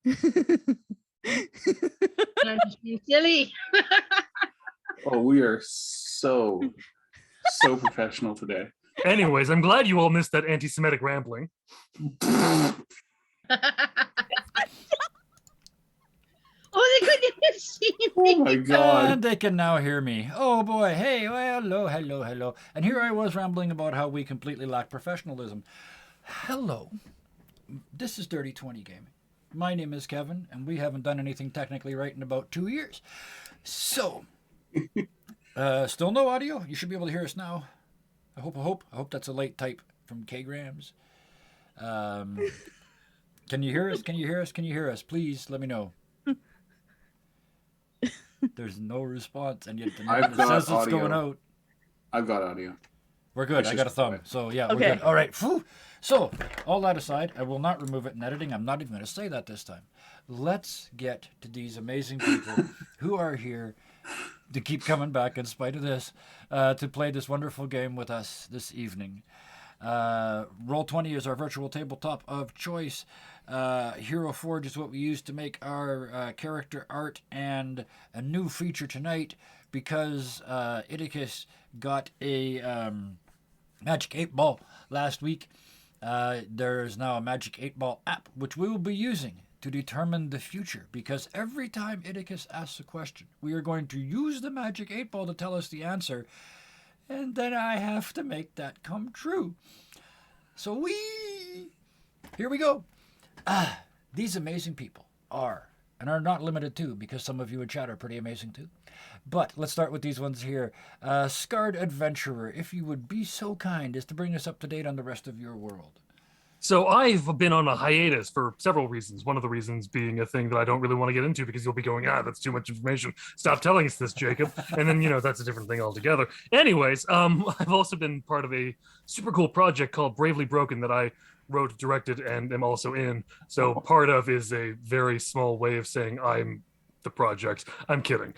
I'm just being silly. Oh, we are so professional today. Anyways, I'm glad you all missed that anti-Semitic rambling. Oh, they couldn't even see me. Oh my god. And they can now hear me. Oh boy, hey, well, hello. And here I was rambling about how we completely lack professionalism. Hello. This is Dirty 20 Gaming. My name is Kevin, and we haven't done anything technically right in about 2 years. So, still no audio? You should be able to hear us now. I hope that's a late type from K-Grams. Can you hear us? Can you hear us? Please let me know. There's no response, and yet the number says it's going out. I've got audio. We're good. I got a thumb. So, yeah, we're good. All right. Whew. So, all that aside, I will not remove it in editing. I'm not even going to say that this time. Let's get to these amazing people who are here to keep coming back in spite of this, to play this wonderful game with us this evening. Roll20 is our virtual tabletop of choice. Hero Forge is what we use to make our character art, and a new feature tonight because Idicus got a Magic 8 Ball last week. There is now a Magic 8 Ball app which we will be using to determine the future, because every time Idicus asks a question, we are going to use the Magic 8 Ball to tell us the answer, and then I have to make that come true. So here we go. These amazing people are, and are not limited to, because some of you in chat are pretty amazing too. But let's start with these ones here. Scarred Adventurer, if you would be so kind as to bring us up to date on the rest of your world. So I've been on a hiatus for several reasons. One of the reasons being a thing that I don't really want to get into because you'll be going, that's too much information. Stop telling us this, Jacob. And then, that's a different thing altogether. Anyways, I've also been part of a super cool project called Bravely Broken that I wrote, directed, and am also in. So part of is a very small way of saying I'm the project. I'm kidding.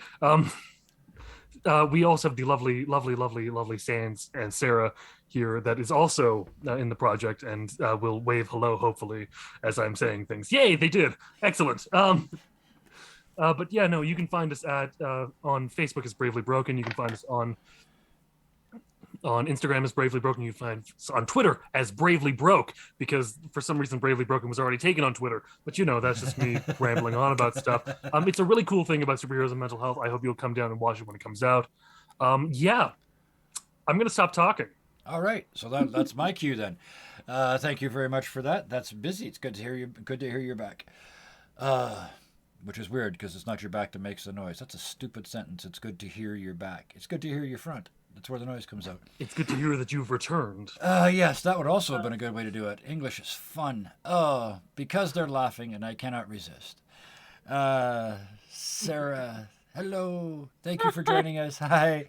We also have the lovely Sans and Sarah here that is also in the project and will wave hello, hopefully, as I'm saying things. Yay, they did. Excellent. But yeah, no, you can find us at on Facebook as Bravely Broken. You can find us on Instagram as Bravely Broken. You can find us on Twitter as Bravely Broke, because for some reason Bravely Broken was already taken on Twitter. But that's just me rambling on about stuff. It's a really cool thing about superheroes and mental health. I hope you'll come down and watch it when it comes out. Yeah, I'm gonna stop talking. All right, so that's my cue then. Thank you very much for that. That's busy. It's good to hear you. Good to hear you're back. Which is weird because it's not your back that makes the noise. That's a stupid sentence. It's good to hear your back. It's good to hear your front. That's where the noise comes out. It's good to hear that you've returned. Yes, that would also have been a good way to do it. English is fun. Oh, because they're laughing and I cannot resist. Sarah, hello. Thank you for joining us. Hi.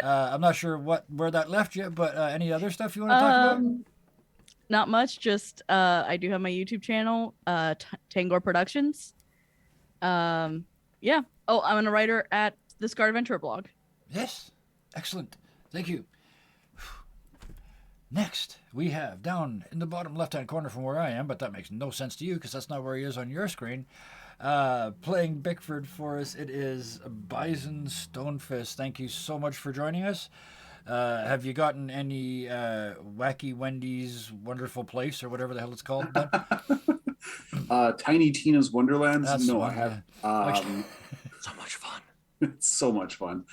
I'm not sure where that left you, but any other stuff you want to talk about? Not much. Just I do have my YouTube channel, Tangor Productions. Yeah. Oh, I'm a writer at the Scarred Adventurer blog. Yes. Excellent. Thank you. Next, we have down in the bottom left-hand corner from where I am, but that makes no sense to you because that's not where he is on your screen. Playing Bickford for us, it is Bison Stonefist. Thank you so much for joining us. Have you gotten any Wacky Wendy's Wonderful Place or whatever the hell it's called? Tiny Tina's Wonderlands? That's no, one, I have. So much fun. It's so much fun.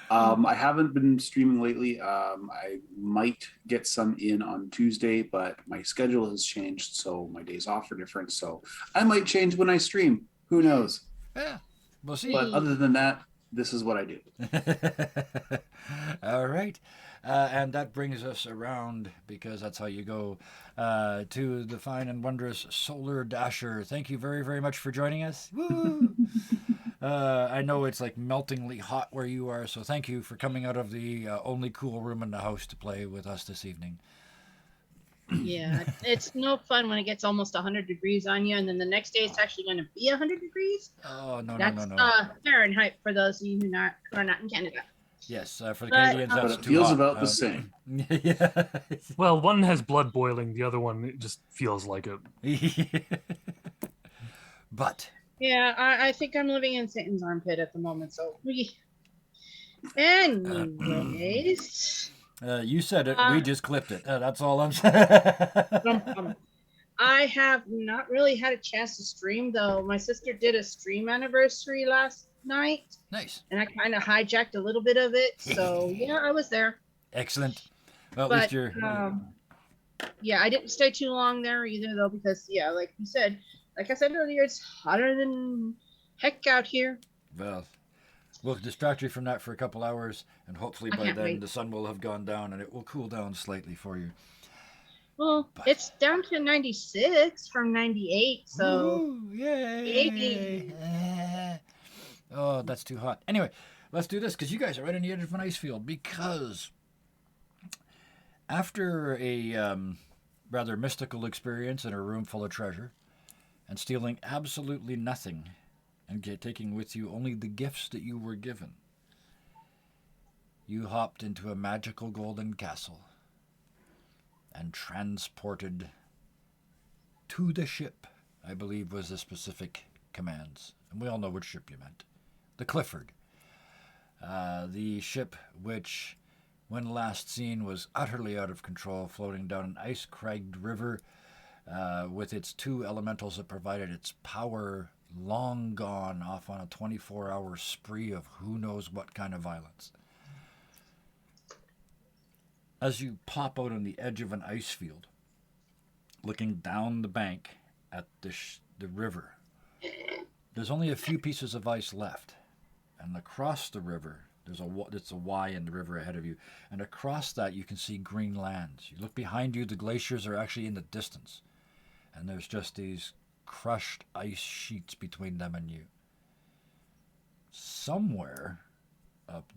I haven't been streaming lately. I might get some in on Tuesday, but my schedule has changed, so my days off are different. So I might change when I stream. Who knows? Yeah, we'll see. But other than that, this is what I do. All right. And that brings us around, because that's how you go, to the fine and wondrous Solar Dasher. Thank you very, very much for joining us. Woo! I know it's like meltingly hot where you are, so thank you for coming out of the only cool room in the house to play with us this evening. Yeah, it's no fun when it gets almost 100 degrees on you, and then the next day it's actually going to be 100 degrees. Oh, no. That's Fahrenheit for those of you who are not in Canada. Yes, for the Canadians, that's but it too feels hot. about the same. Yeah. Well, one has blood boiling, the other one just feels like it. But Yeah, I think I'm living in Satan's armpit at the moment. So we. Anyways, you said it. Uh, We just clipped it. That's all I'm saying. I have not really had a chance to stream though. My sister did a stream anniversary last night, Nice. and I kind of hijacked a little bit of it. So yeah, I was there. Excellent. Well, at But least you're. yeah, I didn't stay too long there either though, because yeah, like you said, like I said earlier, it's hotter than heck out here. Well, we'll distract you from that for a couple hours, and hopefully I by can't then wait. the sun will have gone down and it will cool down slightly for you. Well, it's down to 96 from 98, so Woo-hoo, yay! maybe. Oh, that's too hot. Anyway, let's do this because you guys are right on the edge of an ice field. Because after a rather mystical experience in a room full of treasure, and stealing absolutely nothing, and taking with you only the gifts that you were given, you hopped into a magical golden castle and transported to the ship, I believe was the specific commands. And we all know which ship you meant. The Clifford. The ship which, when last seen, was utterly out of control, floating down an ice-cragged river with its two elementals that provided its power long gone off on a 24-hour spree of who knows what kind of violence. As you pop out on the edge of an ice field, looking down the bank at the river, there's only a few pieces of ice left. And across the river, it's a Y in the river ahead of you. And across that, you can see green lands. You look behind you, the glaciers are actually in the distance. And there's just these crushed ice sheets between them and you. Somewhere up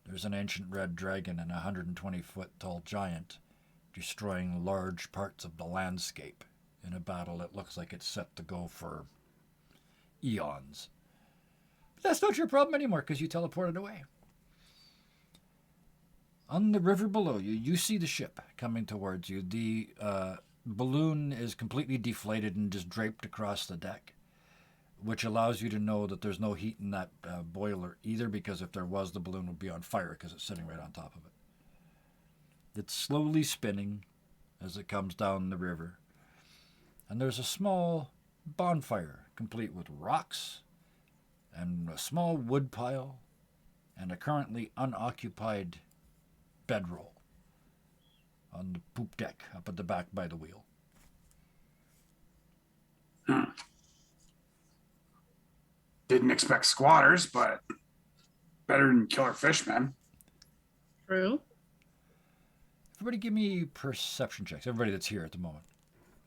there's an ancient red dragon and a 120-foot tall giant destroying large parts of the landscape in a battle that looks like it's set to go for eons. But that's not your problem anymore because you teleported away. On the river below you, you see the ship coming towards you. The balloon is completely deflated and just draped across the deck, which allows you to know that there's no heat in that boiler either, because if there was, the balloon would be on fire because it's sitting right on top of it. It's slowly spinning as it comes down the river. And there's a small bonfire, complete with rocks and a small wood pile and a currently unoccupied bedroll on the poop deck up at the back by the wheel. Didn't expect squatters, but better than killer fishmen. True. Everybody give me perception checks. Everybody that's here at the moment.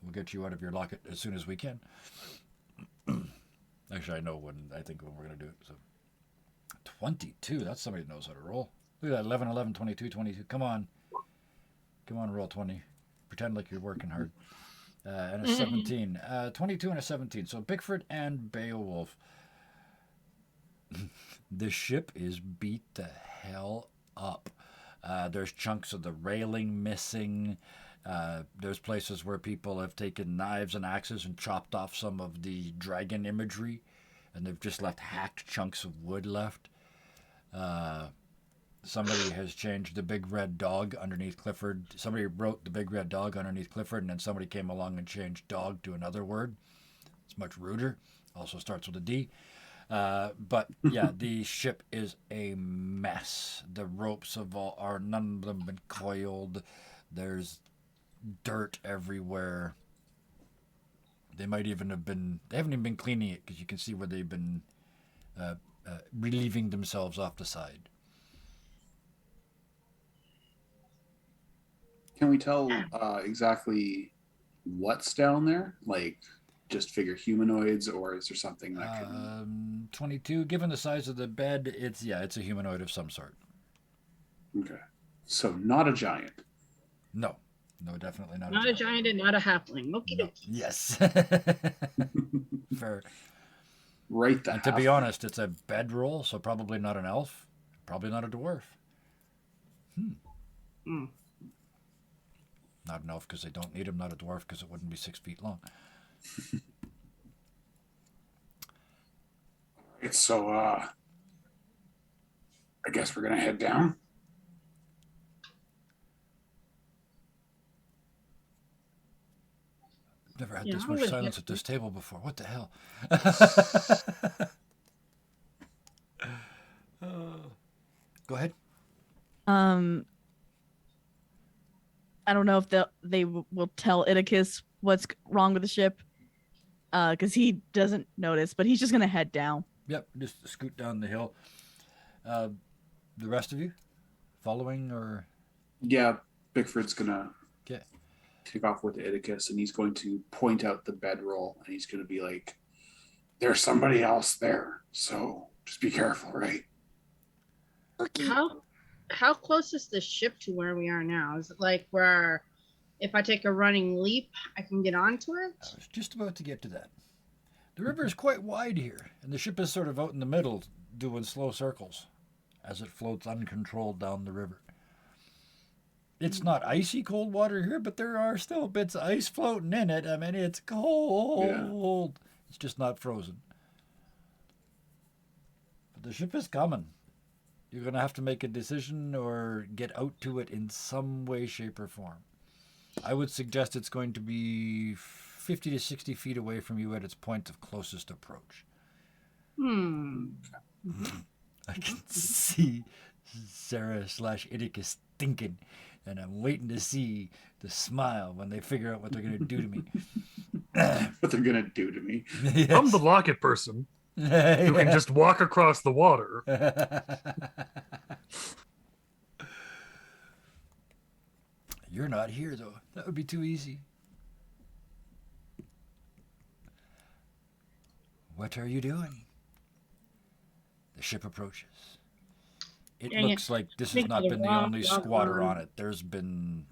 We'll get you out of your locket as soon as we can. Actually, I know when we're going to do it. So 22. That's somebody that knows how to roll. Look at that. 11, 11, 22, 22. Come on. Come on, roll 20. Pretend like you're working hard. And a 17. 22 and a 17. So Bickford and Beowulf. The ship is beat the hell up. There's chunks of the railing missing. There's places where people have taken knives and axes and chopped off some of the dragon imagery, and they've just left hacked chunks of wood left. Somebody has changed the big red dog underneath Clifford. Somebody wrote the big red dog underneath Clifford, and then somebody came along and changed dog to another word. It's much ruder. Also starts with a D. But yeah, the ship is a mess. The ropes are none of them been coiled. There's dirt everywhere. They haven't even been cleaning it, because you can see where they've been relieving themselves off the side. Can we tell exactly what's down there? Like, just figure humanoids, or is there something that can... 22. Given the size of the bed, it's a humanoid of some sort. Okay. So not a giant. No, definitely not. Not a giant and not a halfling. Okie No. dokie. Yes. Fair. Right. And to be honest, it's a bedroll, so probably not an elf, probably not a dwarf. Not an elf because they don't need him, not a dwarf because it wouldn't be 6 feet long. so I guess we're gonna head down. Never had Yeah, this I'm much gonna silence get- at this table before. What the hell? Go ahead. I don't know if will tell Iticus what's wrong with the ship, because he doesn't notice, but he's just gonna head down. Yep, just scoot down the hill. The rest of you following or Yeah, Bickford's gonna okay? take off with Iticus, and he's going to point out the bedroll, and he's gonna be like, "There's somebody else there, so just be careful, right?" How close is the ship to where we are now? Is it like where if I take a running leap, I can get onto it? I was just about to get to that. The river is quite wide here, and the ship is sort of out in the middle, doing slow circles as it floats uncontrolled down the river. It's not icy cold water here, but there are still bits of ice floating in it. I mean, it's cold. It's just not frozen. But the ship is coming. You're going to have to make a decision or get out to it in some way, shape, or form. I would suggest it's going to be 50 to 60 feet away from you at its point of closest approach. I can see Sarah/Iticus thinking, and I'm waiting to see the smile when they figure out what they're going to do to me. What they're gonna do to me? Yes. I'm the locket person who can just walk across the water. You're not here, though. That would be too easy. What are you doing? The ship approaches. It Dang it. looks like this has Think not of been the the wrong only dog squatter word. on it. There's been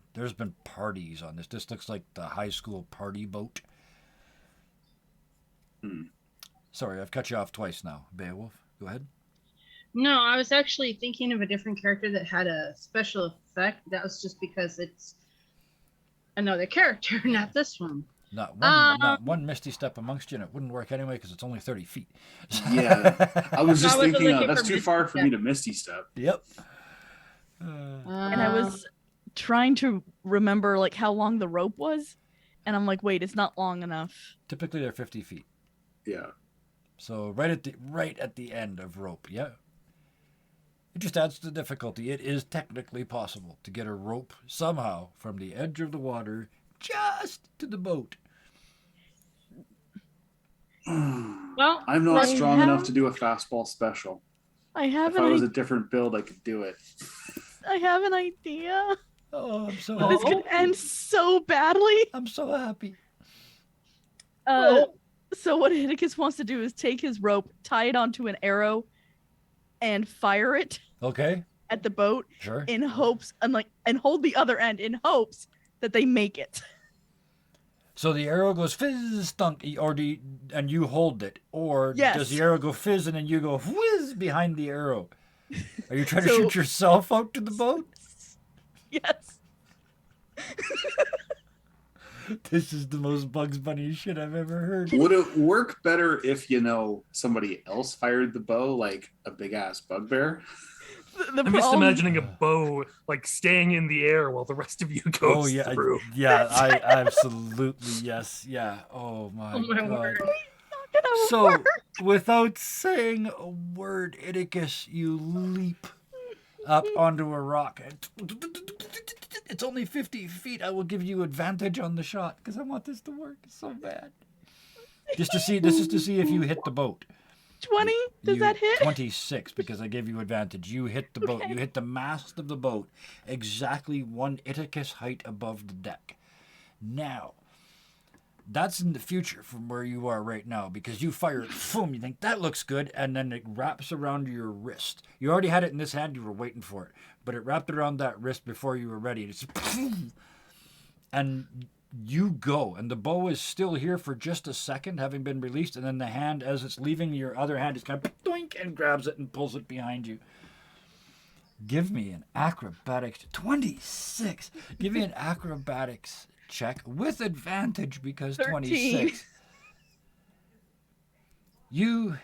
parties on this. This looks like the high school party boat. Sorry, I've cut you off twice now. Beowulf, go ahead. No, I was actually thinking of a different character that had a special effect. That was just because it's another character, not this one. Not one misty step amongst you, and it wouldn't work anyway because it's only 30 feet. Yeah, I was just I wasn't thinking, looking that's for too Misty far for me Step. to Misty Step. Yep. And I was trying to remember like how long the rope was, and I'm like, wait, it's not long enough. Typically, they're 50 feet. Yeah. So right at the end of rope, yeah. It just adds to the difficulty. It is technically possible to get a rope somehow from the edge of the water just to the boat. Well, I'm not I strong enough have- to do a fastball special. I have If I was an a different build, I could do it. I have an idea. Oh, I'm so But this happy. could end so badly. I'm so happy. So what Hidicus wants to do is take his rope, tie it onto an arrow, and fire it Okay, at the boat sure. in hopes, and hold the other end in hopes that they make it. So the arrow goes fizz, stunk, and you hold it, or Yes. does the arrow go fizz and then you go whiz behind the arrow? Are you trying to So- shoot yourself out to the boat? Yes. This is the most Bugs Bunny shit I've ever heard. Would it work better if, somebody else fired the bow, like a big ass bugbear? The I'm just problem- imagining a bow like staying in the air while the rest of you goes Oh yeah, through. I absolutely yes, yeah. Oh my, oh my god. word. Gonna So, work. without saying a word, Iticus, you leap up onto a rock. It's only 50 feet. I will give you advantage on the shot because I want this to work so bad. This is to see if you hit the boat. 20? Does that hit? 26 because I gave you advantage. You hit the boat. Okay. You hit the mast of the boat exactly one Iticus height above the deck. Now, that's in the future from where you are right now because you fire it, boom, you think that looks good, and then it wraps around your wrist. You already had it in this hand, you were waiting for it, but it wrapped around that wrist before you were ready. It's boom, and you go, and the bow is still here for just a second, having been released, and then the hand, as it's leaving your other hand, is kind of doink and grabs it and pulls it behind you. Give me an acrobatics 26. Give me an acrobatics check with advantage because 13. 26. You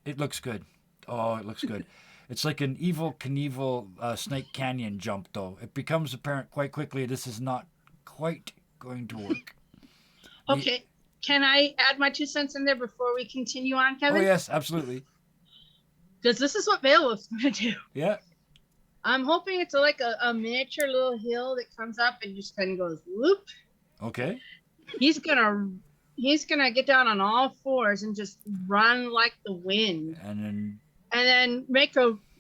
It looks good. Oh, it looks good. It's like an Evil Knievel Snake Canyon jump, though. It becomes apparent quite quickly this is not quite going to work. Okay. Can I add my 2 cents in there before we continue on, Oh, Kevin? yes, absolutely. Because this is what Beowulf's going to do. Yeah. I'm hoping it's like a miniature little hill that comes up and just kind of goes whoop. Okay. He's gonna get down on all fours and just run like the wind. And then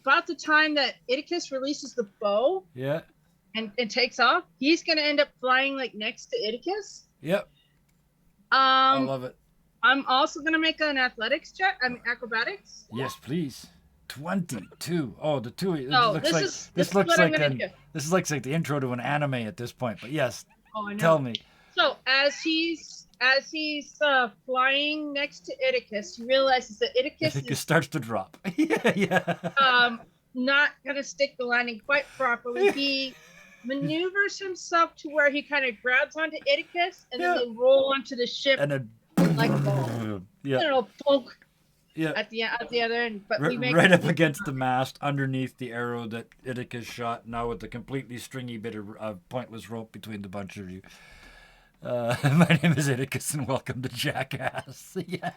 about the time that Iticus releases the bow then, and takes off, he's gonna end up flying like next to Iticus. yep. I Um, love it. I'm also gonna make an acrobatics. Yes, please. 22. Oh, the two. It No, looks like this this is looks what I'm like gonna do. this is like the intro to an anime at this point. But yes, Oh, I know. tell me. So as he's flying next to Iticus, he realizes that Iticus It is starts to drop. yeah. not gonna stick the landing quite properly. He maneuvers himself to where he kind of grabs onto Iticus and then Yeah. they roll onto the ship And then like a ball. yeah, Little poke yeah. at the other end. But we make Right up against the mast, underneath the arrow that Iticus shot. Now with the completely stringy bit of pointless rope between the bunch of you. My name is Iticus, and welcome to Jackass. Yeah.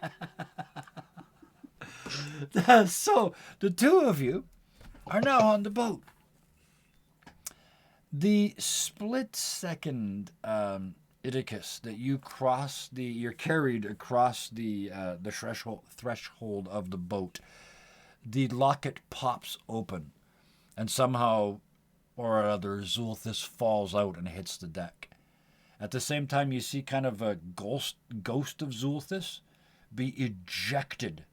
So the two of you are now on the boat. The split second, Iticus, that you're carried across the threshold of the boat. The locket pops open, and somehow or other Zulthus falls out and hits the deck. At the same time, you see kind of a ghost of Zulthus be ejected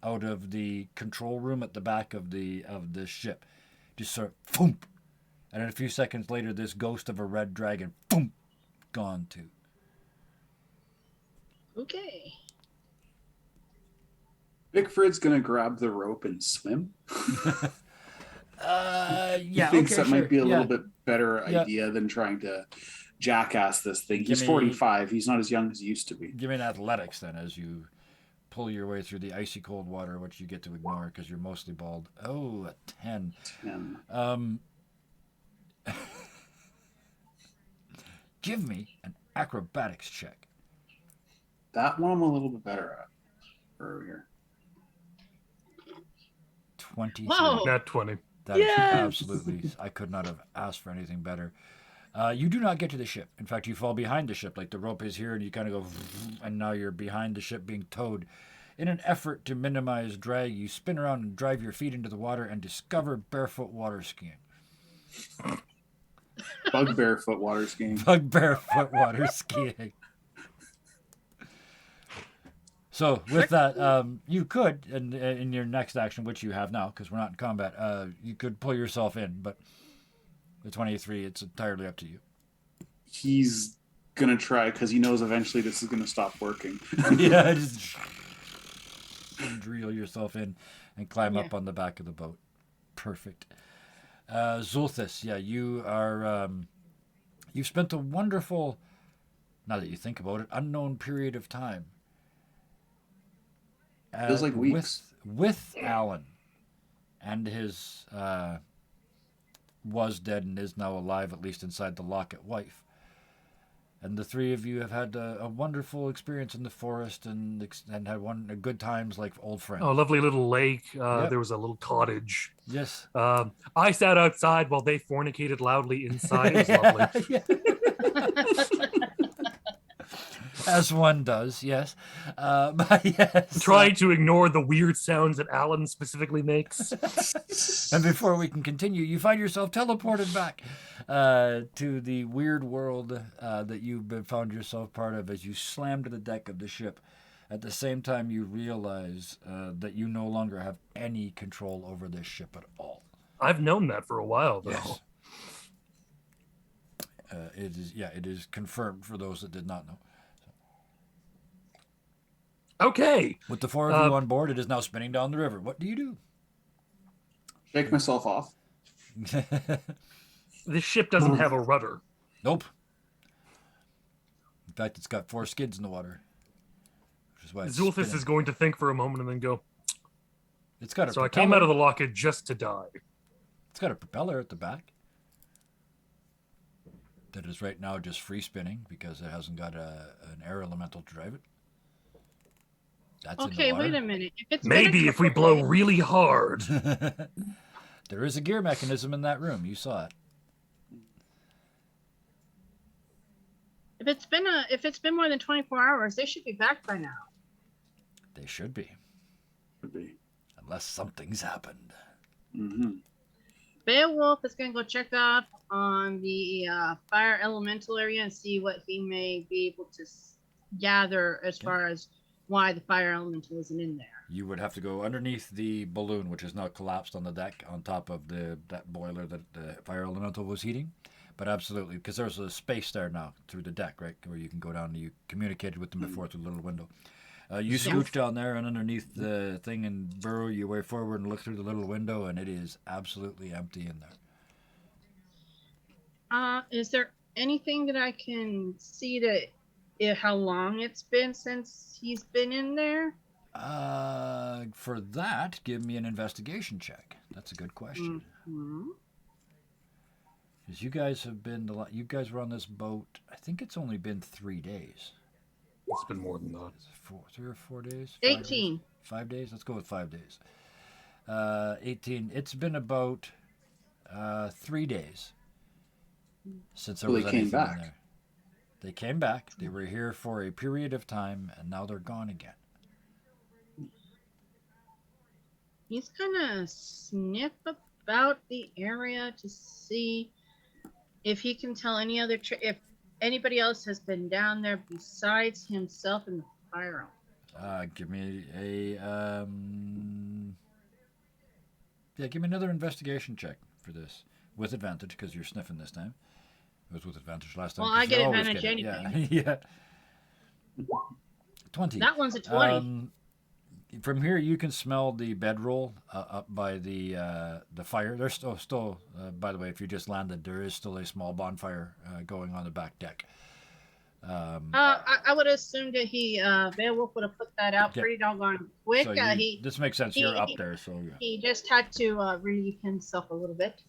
out of the control room at the back of the ship. Just sort of boom, and then a few seconds later, this ghost of a red dragon, boom, gone too. Okay. Bickford's gonna grab the rope and swim. Yeah, He thinks okay, that might be a sure. little bit better Yeah. idea than trying to jackass this thing. Give He's me- 45. He's not as young as he used to be. Give me an athletics then, as you pull your way through the icy cold water, which you get to ignore because you're mostly bald. Oh, a 10. 10. Give me an acrobatics check. That one I'm a little bit better at earlier. 23. Whoa. Nat 20. That is Yes! absolutely. I could not have asked for anything better. You do not get to the ship. In fact, you fall behind the ship. Like the rope is here, and you kind of go, and now you're behind the ship being towed. In an effort to minimize drag, you spin around and drive your feet into the water and discover barefoot water skiing. Bug barefoot water skiing. Bug barefoot water skiing. So with that, you could, in your next action, which you have now, because we're not in combat, you could pull yourself in, but the 23, it's entirely up to you. He's gonna try because he knows eventually this is gonna stop working. Yeah, just drill yourself in and climb up on the back of the boat. Perfect. Zulthus, yeah, you are. You've spent a wonderful, now that you think about it, unknown period of time. Feels like weeks. With Alan and his was dead and is now alive, at least inside the locket, wife. And the three of you have had a wonderful experience in the forest and had good times like old friends. Oh, lovely little lake. Yep. There was a little cottage. Yes. I sat outside while they fornicated loudly inside. It was lovely. Yeah. As one does, yes. But yes. Trying to ignore the weird sounds that Alan specifically makes. And before we can continue, you find yourself teleported back to the weird world that you've found yourself part of as you slam to the deck of the ship. At the same time, you realize that you no longer have any control over this ship at all. I've known that for a while, though. Yes. It is confirmed for those that did not know. Okay. With the four of you on board, it is now spinning down the river. What do you do? Shake myself off. This ship doesn't have a rudder. Nope. In fact, it's got 4 skids in the water. Which is why it's Zulthus spinning. is going to think for a moment and then go, It's got a So I propeller. came out of the locket just to die. It's got a propeller at the back that is right now just free spinning because it hasn't got an air elemental to drive it. That's Okay, in the wait a water. minute. If it's been a Maybe if we couple blow days- really hard. There is a gear mechanism in that room. You saw it. if it's been more than 24 hours, they should be back by now. They should be, Could be. unless something's happened. Mm-hmm. Beowulf is gonna go check up on the fire elemental area and see what he may be able to gather as far as why the fire elemental isn't in there. You would have to go underneath the balloon, which is now collapsed on the deck on top of that boiler that the fire elemental was heating. But absolutely, because there's a space there now through the deck, right, where you can go down and you communicated with them before through the little window. You scooch down there and underneath the thing and burrow your way forward and look through the little window, and it is absolutely empty in there. Is there anything that I can see that how long it's been since he's been in there? For that, give me an investigation check. That's a good question. Mhm. Because you guys have been, you guys were on this boat, I think it's only been 3 days. It's been more than that. 3 or 4 days? 18. 5 days? Let's go with 5 days. 18. It's been about 3 days since there Well, was they came anything in back. there. They came back. They were here for a period of time, and now they're gone again. He's gonna sniff about the area to see if he can tell any other if anybody else has been down there besides himself and the fire. Give me a give me another investigation check for this with advantage because you're sniffing this time. It was with advantage last time. Well, 'cause I get you always advantage get it. anyway. Yeah. Yeah. 20. That one's a 20. From here, you can smell the bedroll up by the fire. There's still by the way, if you just landed, there is still a small bonfire going on the back deck. I would assume that Beowulf would have put that out Yeah. pretty doggone quick. So this makes sense. You're up there, so yeah. He just had to relieve himself a little bit.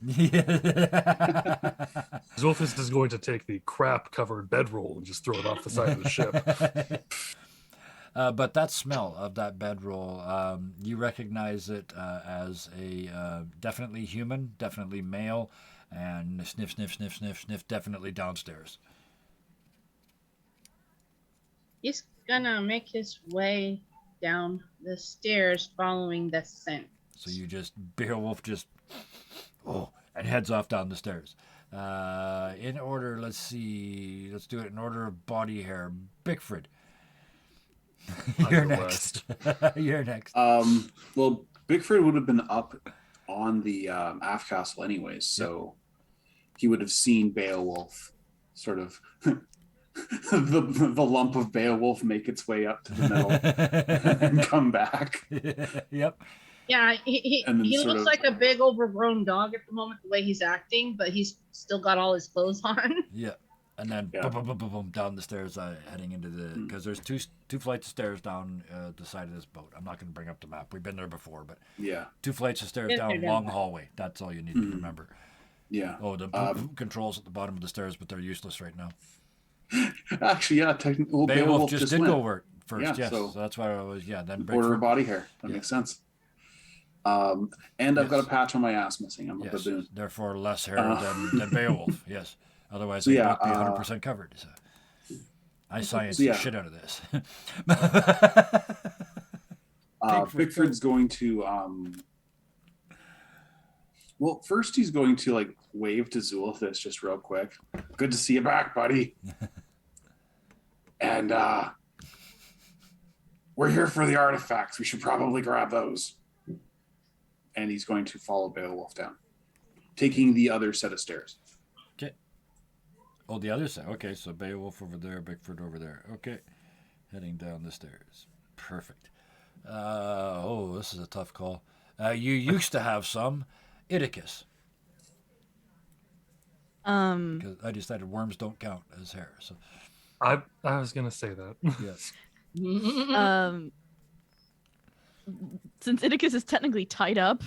Zulfis is going to take the crap-covered bedroll and just throw it off the side of the ship. But that smell of that bedroll, you recognize it as a definitely human, definitely male, and sniff, sniff, sniff, sniff, sniff, definitely downstairs. He's gonna make his way down the stairs following the scent. So you Beowulf and heads off down the stairs. In order, let's see, let's do it in order of body hair. Bickford. You're next. You're next. Well, Bigford would have been up on the aft castle anyways, so he would have seen Beowulf sort of the lump of Beowulf make its way up to the middle and come back. Yep. Yeah, he And then sort looks of- like a big overgrown dog at the moment, the way he's acting, but he's still got all his clothes on. Yeah. And then Yeah. boom, boom, boom, boom, boom, down the stairs, heading into the because there's two flights of stairs down the side of this boat. I'm not going to bring up the map. We've been there before, but Yeah, 2 flights of stairs Yes, down, they're long down. hallway. That's all you need to remember. yeah. Oh, the controls at the bottom of the stairs, but they're useless right now. Actually, yeah. Technically, well, Beowulf just did went. go work first. Yeah, Yes, so- so that's why I was. Yeah, then Order Bickford. of body hair. That Yeah. makes sense. And I've got Yes. a patch on my ass missing. I'm a Yes, baboon. therefore less hair Uh, than Beowulf. Yes, otherwise So I'd yeah, not be 100% covered. So. I scienced so yeah. the shit out of this. Bigford, Bickford's going to well, first he's going to like wave to Zulithis just real quick. Good to see you back, buddy. And we're here for the artifacts. We should probably grab those. And he's going to follow Beowulf down, taking the other set of stairs. Okay. Oh, the other side. Okay, so Beowulf over there, Bickford over there. Okay. Heading down the stairs. Perfect. This is a tough call. You used to have some. Idicus. Because I decided worms don't count as hair. So I was gonna say that. yes. since Idicus is technically tied up,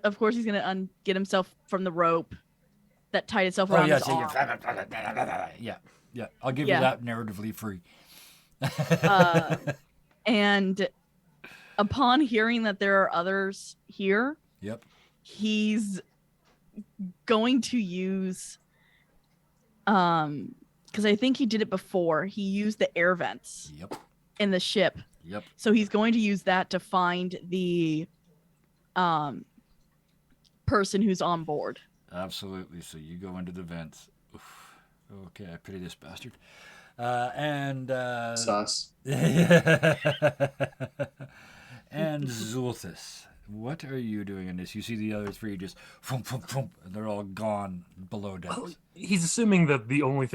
of course he's gonna get himself from the rope that tied itself Oh around yeah, his so arm. yeah. I'll give you Yeah. that narratively free. And upon hearing that there are others here, Yep. he's going to use because I think he did it before. He used the air vents Yep. in the ship. Yep. So he's going to use that to find the person who's on board. Absolutely. So you go into the vents. Oof. Okay, I pity this bastard. And Sus. and Zulthus, what are you doing in this? You see the other three just thump, thump, thump, and they're all gone below decks. Well, he's assuming that the only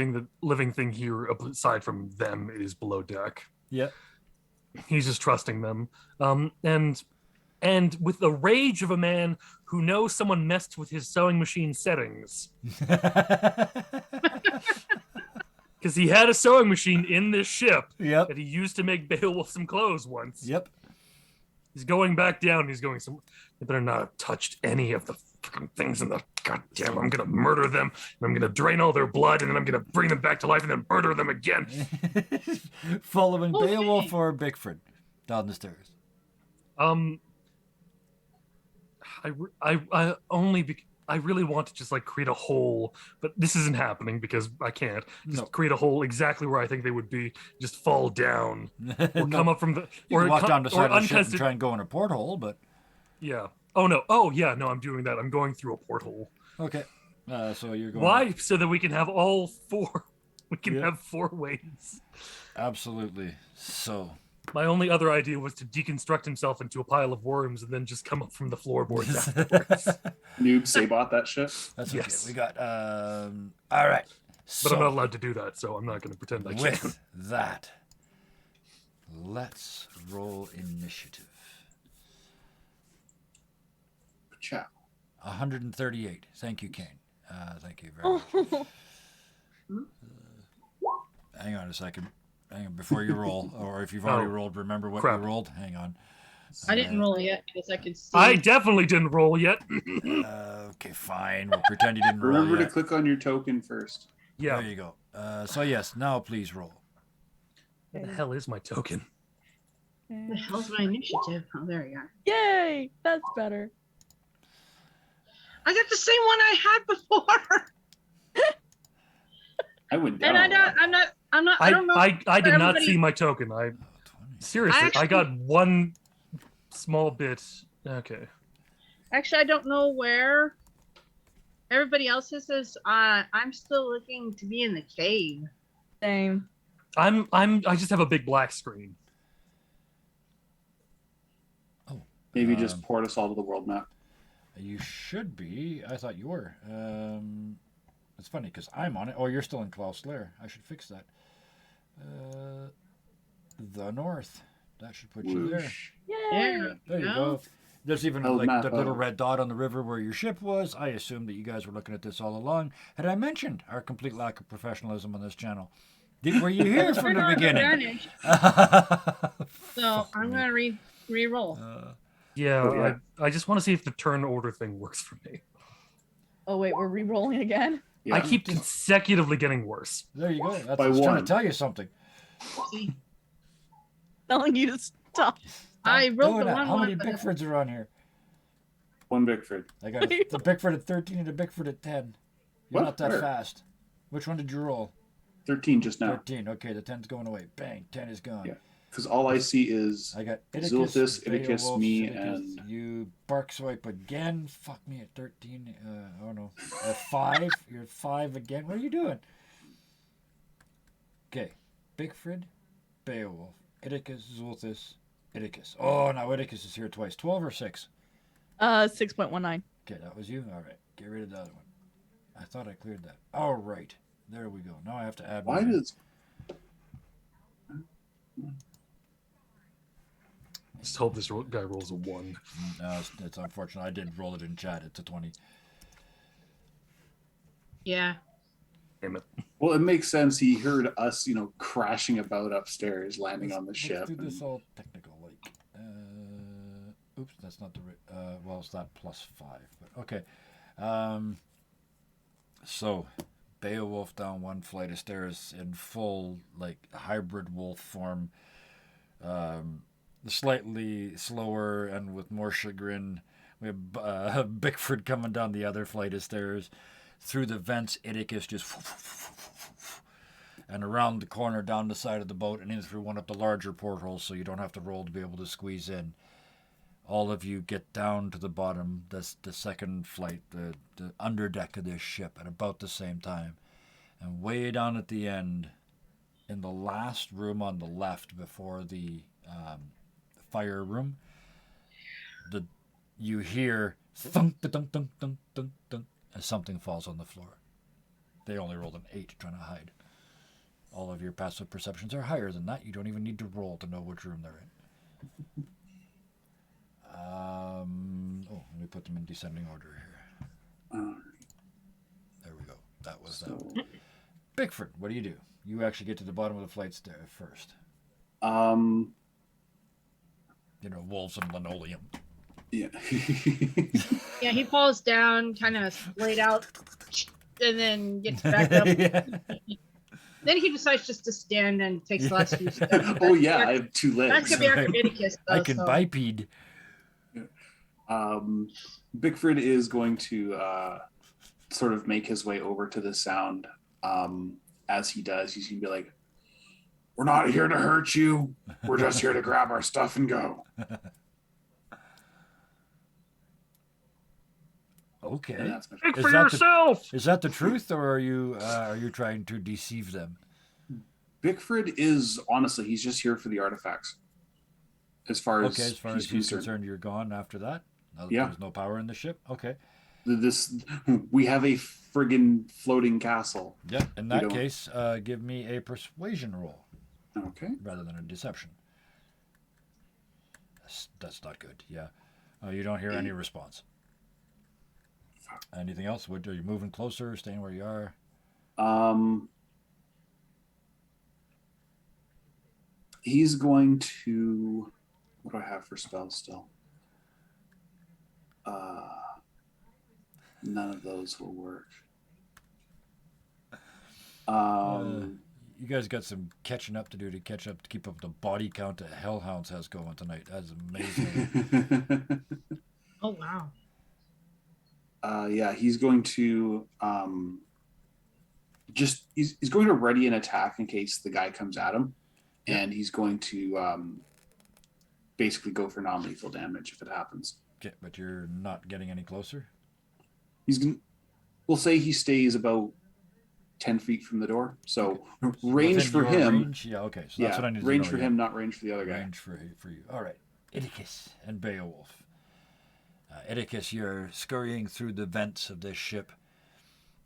living thing here aside from them is below deck. Yep. He's just trusting them. And with the rage of a man who knows someone messed with his sewing machine settings, because he had a sewing machine in this ship Yep. that he used to make Beowulf some clothes once. Yep. He's going back down. He's going they better not have touched any of the fucking things in the goddamn. I'm gonna murder them, and I'm gonna drain all their blood, and then I'm gonna bring them back to life, and then murder them again. Following Okay. Beowulf or Bickford down the stairs. I really want to just like create a hole, but this isn't happening because I can't. Just No. create a hole exactly where I think they would be. Just fall down or No. come up from the You can walk down the side or of the ship and unconstant. try and go in a porthole, but Yeah. Oh no. Oh yeah. No, I'm doing that. I'm going through a porthole. okay. So you're going. Why? So that we can have all four. We can Yeah. have 4 ways. Absolutely. So. My only other idea was to deconstruct himself into a pile of worms and then just come up from the floorboards afterwards. Noob Sabot that shit. That's Yes. okay. We got all right. But I'm not allowed to do that, so I'm not going to pretend I can. With that, let's roll initiative. Ciao. 138. Thank you, Kane. Thank you very much. Hang on a second. Hang on before you roll, or if you've already Oh, rolled, remember what crap. you rolled. Hang on. I didn't roll yet because I could see. I definitely didn't roll yet. Okay, fine. We'll pretend you didn't roll Remember to yet. click on your token first. Yeah. There you go. So yes, now please roll. Where the hell is my token? What the hell's my initiative? Oh, there you are. Yay! That's better. I got the same one I had before. I went down. And I don't know. I did not everybody- see my token. 20. Seriously, I got one small bit. Okay. Actually, I don't know where everybody else is. I'm still looking to be in the cave. Same. I just have a big black screen. Maybe just Um, port us all to the world map. You should be. I thought you were. It's funny because I'm on it. Oh, you're still in Klaus Lair. I should fix that. The north. That should put you there. Whoosh. Yay! Yeah. There you No? go. There's even Oh, like map, the little oh. red dot on the river where your ship was. I assumed that you guys were looking at this all along. Had I mentioned our complete lack of professionalism on this channel? Were you here from the beginning? Advantage, so I'm gonna re-roll. Yeah, Oh, yeah. I just want to see if the turn order thing works for me. Oh wait, we're re-rolling again. Yeah. I keep consecutively getting worse. There you go. That's By I was trying one. to tell you something. See, Telling you to stop. I Stop rolled doing the that. one How many but- Bickfords are on here? One Bickford. I got the Bickford at 13 and a Bickford at 10. You're What? not that Where? fast. Which one did you roll? 13 just now. 13. Okay, the 10's going away. Bang, 10 is gone. Yeah. Because all I see is I got Idicus, Zulthus, Idicus, Beowulf, me, Idicus, and- you. Bark Swipe again. Fuck me at 13. Oh no. At 5. You're at 5 again. What are you doing? Okay. Bickford, Beowulf, Idicus, Zulthus, Idicus. Oh, now Idicus is here twice. 12 or 6? 6.19. Okay, that was you? Alright. Get rid of the other one. I thought I cleared that. Alright. There we go. Now I have to add why one. does Just hope this guy rolls a 1. No, it's unfortunate. I did roll it in chat. It's a 20. Yeah. Damn it. well, it makes sense. He heard us, crashing about upstairs, landing on the Let's ship. do this and- all technical, like. Oops, that's not the. Well, it's not +5, but okay. So, Beowulf down one flight of stairs in full like hybrid wolf form. Slightly slower and with more chagrin. We have Bickford coming down the other flight of stairs. Through the vents, Iticus just and around the corner down the side of the boat and in through one of the larger portholes so you don't have to roll to be able to squeeze in. All of you get down to the bottom, that's the second flight, the underdeck of this ship at about the same time. And way down at the end, in the last room on the left before the fire room, you hear thunk, thunk, thunk, thunk, thunk, thunk, as something falls on the floor. They only rolled an 8 trying to hide. All of your passive perceptions are higher than that. You don't even need to roll to know which room they're in. Let me put them in descending order here. There we go. That was that. Bickford, what do? You actually get to the bottom of the flight stair first. Wolves and linoleum. Yeah. Yeah, he falls down, kind of splayed out, and then gets back up. Yeah. Then he decides just to stand and takes the last few steps. Oh yeah, I have 2 legs. That's gonna be after Iticus, though. I can so. bipede. Bickford is going to sort of make his way over to the sound. As he does, he's gonna be like, "We're not here to hurt you. We're just here to grab our stuff and go." Okay. And that's my Speak Is for that yourself. Is that the truth, or are you trying to deceive them? Bickford is honestly, he's just here for the artifacts. As far as As he's concerned, you're gone after that. Yeah. There's no power in the ship. Okay. We have a friggin' floating castle. Yeah. In We that don't- case, give me a persuasion roll Okay. rather than a deception. That's not good. Yeah. You don't hear any response. Anything else? Are you moving closer? Staying where you are? He's going to. What do I have for spells still? None of those will work. You guys got some catching up to do to keep up the body count that Hellhounds has going tonight. That's amazing. Oh wow. Yeah, he's going to he's going to ready an attack in case the guy comes at him, and he's going to basically go for non-lethal damage if it happens. Okay, but you're not getting any closer? We'll say he stays about 10 feet from the door. So range Within for your him. Range? Yeah, okay. So that's what I need range to for know. him, not range for the other guy. Range for you. All right. Iticus and Beowulf. Iticus, you're scurrying through the vents of this ship.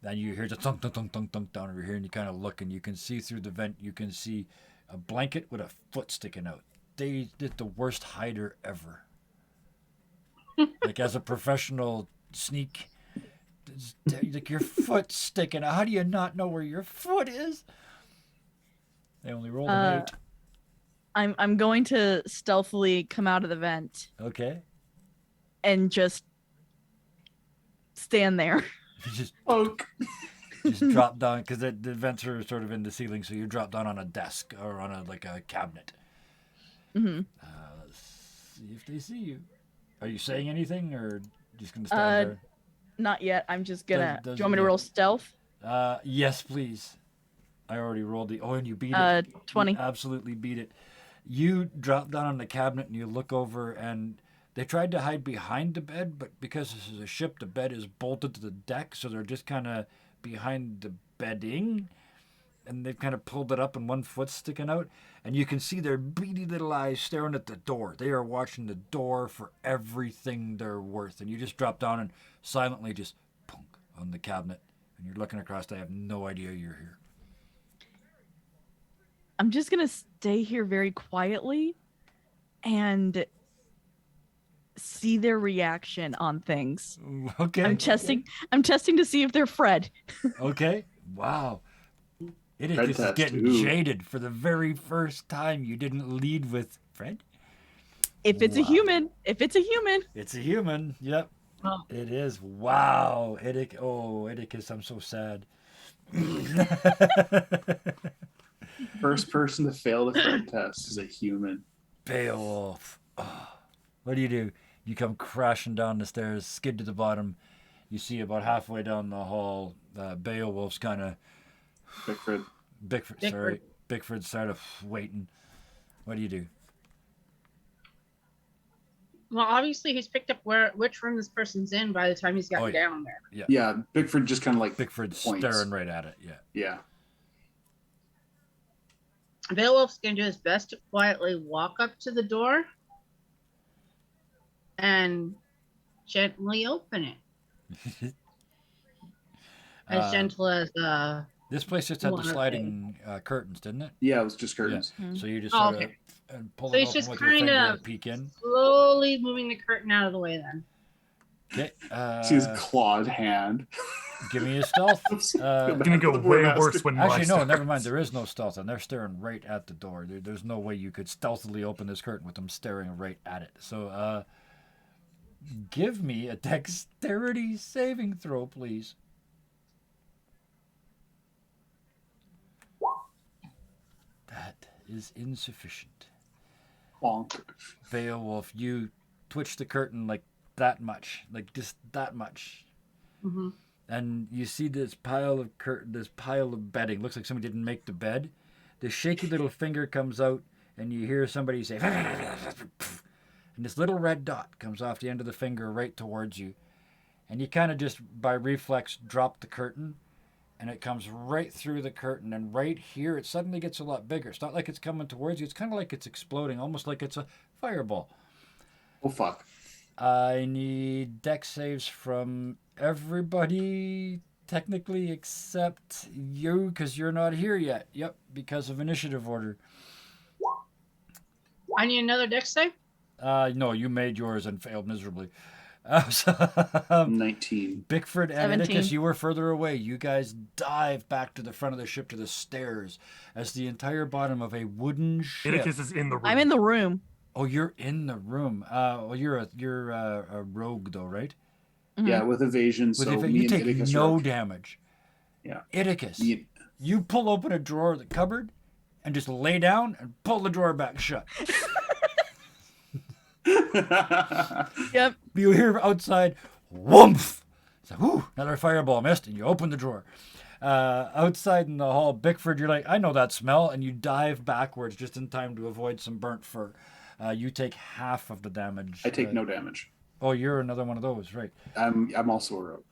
And you hear the thunk, thunk, thunk, thunk, thunk down over here, and you kind of look, and you can see through the vent, you can see a blanket with a foot sticking out. They did the worst hider ever. Like, as a professional sneak, like your foot sticking out. How do you not know where your foot is? They only rolled an 8. I'm going to stealthily come out of the vent Okay. and just stand there. You just Poke. drop down because the vents are sort of in the ceiling, so you drop down on a desk or on a cabinet. Hmm. Let's see if they see you. Are you saying anything, or just gonna stand Not yet. I'm just gonna. Does- do you want me to yeah. roll stealth? there? Yes, please. I already rolled the. Oh, and you beat it. 20. You absolutely beat it. You drop down on the cabinet and you look over, and they tried to hide behind the bed, but because this is a ship, the bed is bolted to the deck, so they're just kind of behind the bedding, and they've kind of pulled it up and one foot's sticking out, and you can see their beady little eyes staring at the door. They are watching the door for everything they're worth, and you just drop down and silently just punk on the cabinet, and you're looking across. They have no idea you're here. I'm just gonna stay here very quietly and see their reaction on things. Okay. I'm testing to see if they're Fred. Okay. Wow. It Fred is test, getting ooh. jaded for the very first time. You didn't lead with Fred. If it's a Wow. human, if it's a human, It's a human. Yep. Oh. It is. Wow. Oedicus, I'm so sad. First person to fail the friend test is a human. Beowulf. Oh. What do? You come crashing down the stairs, skid to the bottom. You see about halfway down the hall, Beowulf's kind of Bickford. Bickford's sort of waiting. What do you do? Well, obviously he's picked up which room this person's in by the time he's gotten Oh, yeah. down there. Yeah, Bickford just kind of like Bickford's points. staring right at it. Yeah. Yeah. Beowulf's gonna do his best to quietly walk up to the door and gently open it. As gentle as This place just had the Well, okay. sliding curtains, didn't it? Yeah, it was just curtains. So you just Oh, sort okay. of pull So it he's open just with your finger kind and of peek in. slowly moving the curtain out of the way then. Okay. See his clawed hand. Give me a stealth. Gonna go way worse when Actually, mine no, never starts. mind. There is no stealth, and they're staring right at the door. There's no way you could stealthily open this curtain with them staring right at it. So, give me a dexterity saving throw, please. That is insufficient. Bonk. Beowulf, you twitch the curtain like that much, like just that much. Mm-hmm. And you see this pile of bedding. Looks like somebody didn't make the bed. The shaky little finger comes out, and you hear somebody say, and this little red dot comes off the end of the finger right towards you. And you kind of just, by reflex, drop the curtain, and it comes right through the curtain. And right here, it suddenly gets a lot bigger. It's not like it's coming towards you. It's kind of like it's exploding, almost like it's a fireball. Oh, fuck. I need dex saves from everybody, technically, except you, because you're not here yet. Yep, because of initiative order. I need another dex save. No, you made yours and failed miserably. 19. Bickford and 17. Atticus, you were further away. You guys dive back to the front of the ship to the stairs as the entire bottom of a wooden ship. Atticus is in the room. I'm in the room. Oh, you're in the room. Well, you're a rogue though, right? Yeah, with evasion. With So ev- me you and take Atticus no are- damage. Yeah. Atticus, Me- you pull open a drawer of the cupboard and just lay down and pull the drawer back shut. Yep. You hear outside, whoomph! It's like, whoo, another fireball missed, and you open the drawer. Outside in the hall, Bickford, you're like, I know that smell, and you dive backwards just in time to avoid some burnt fur. You take half of the damage. I take no damage. Oh, you're another one of those, right? I'm also a rogue.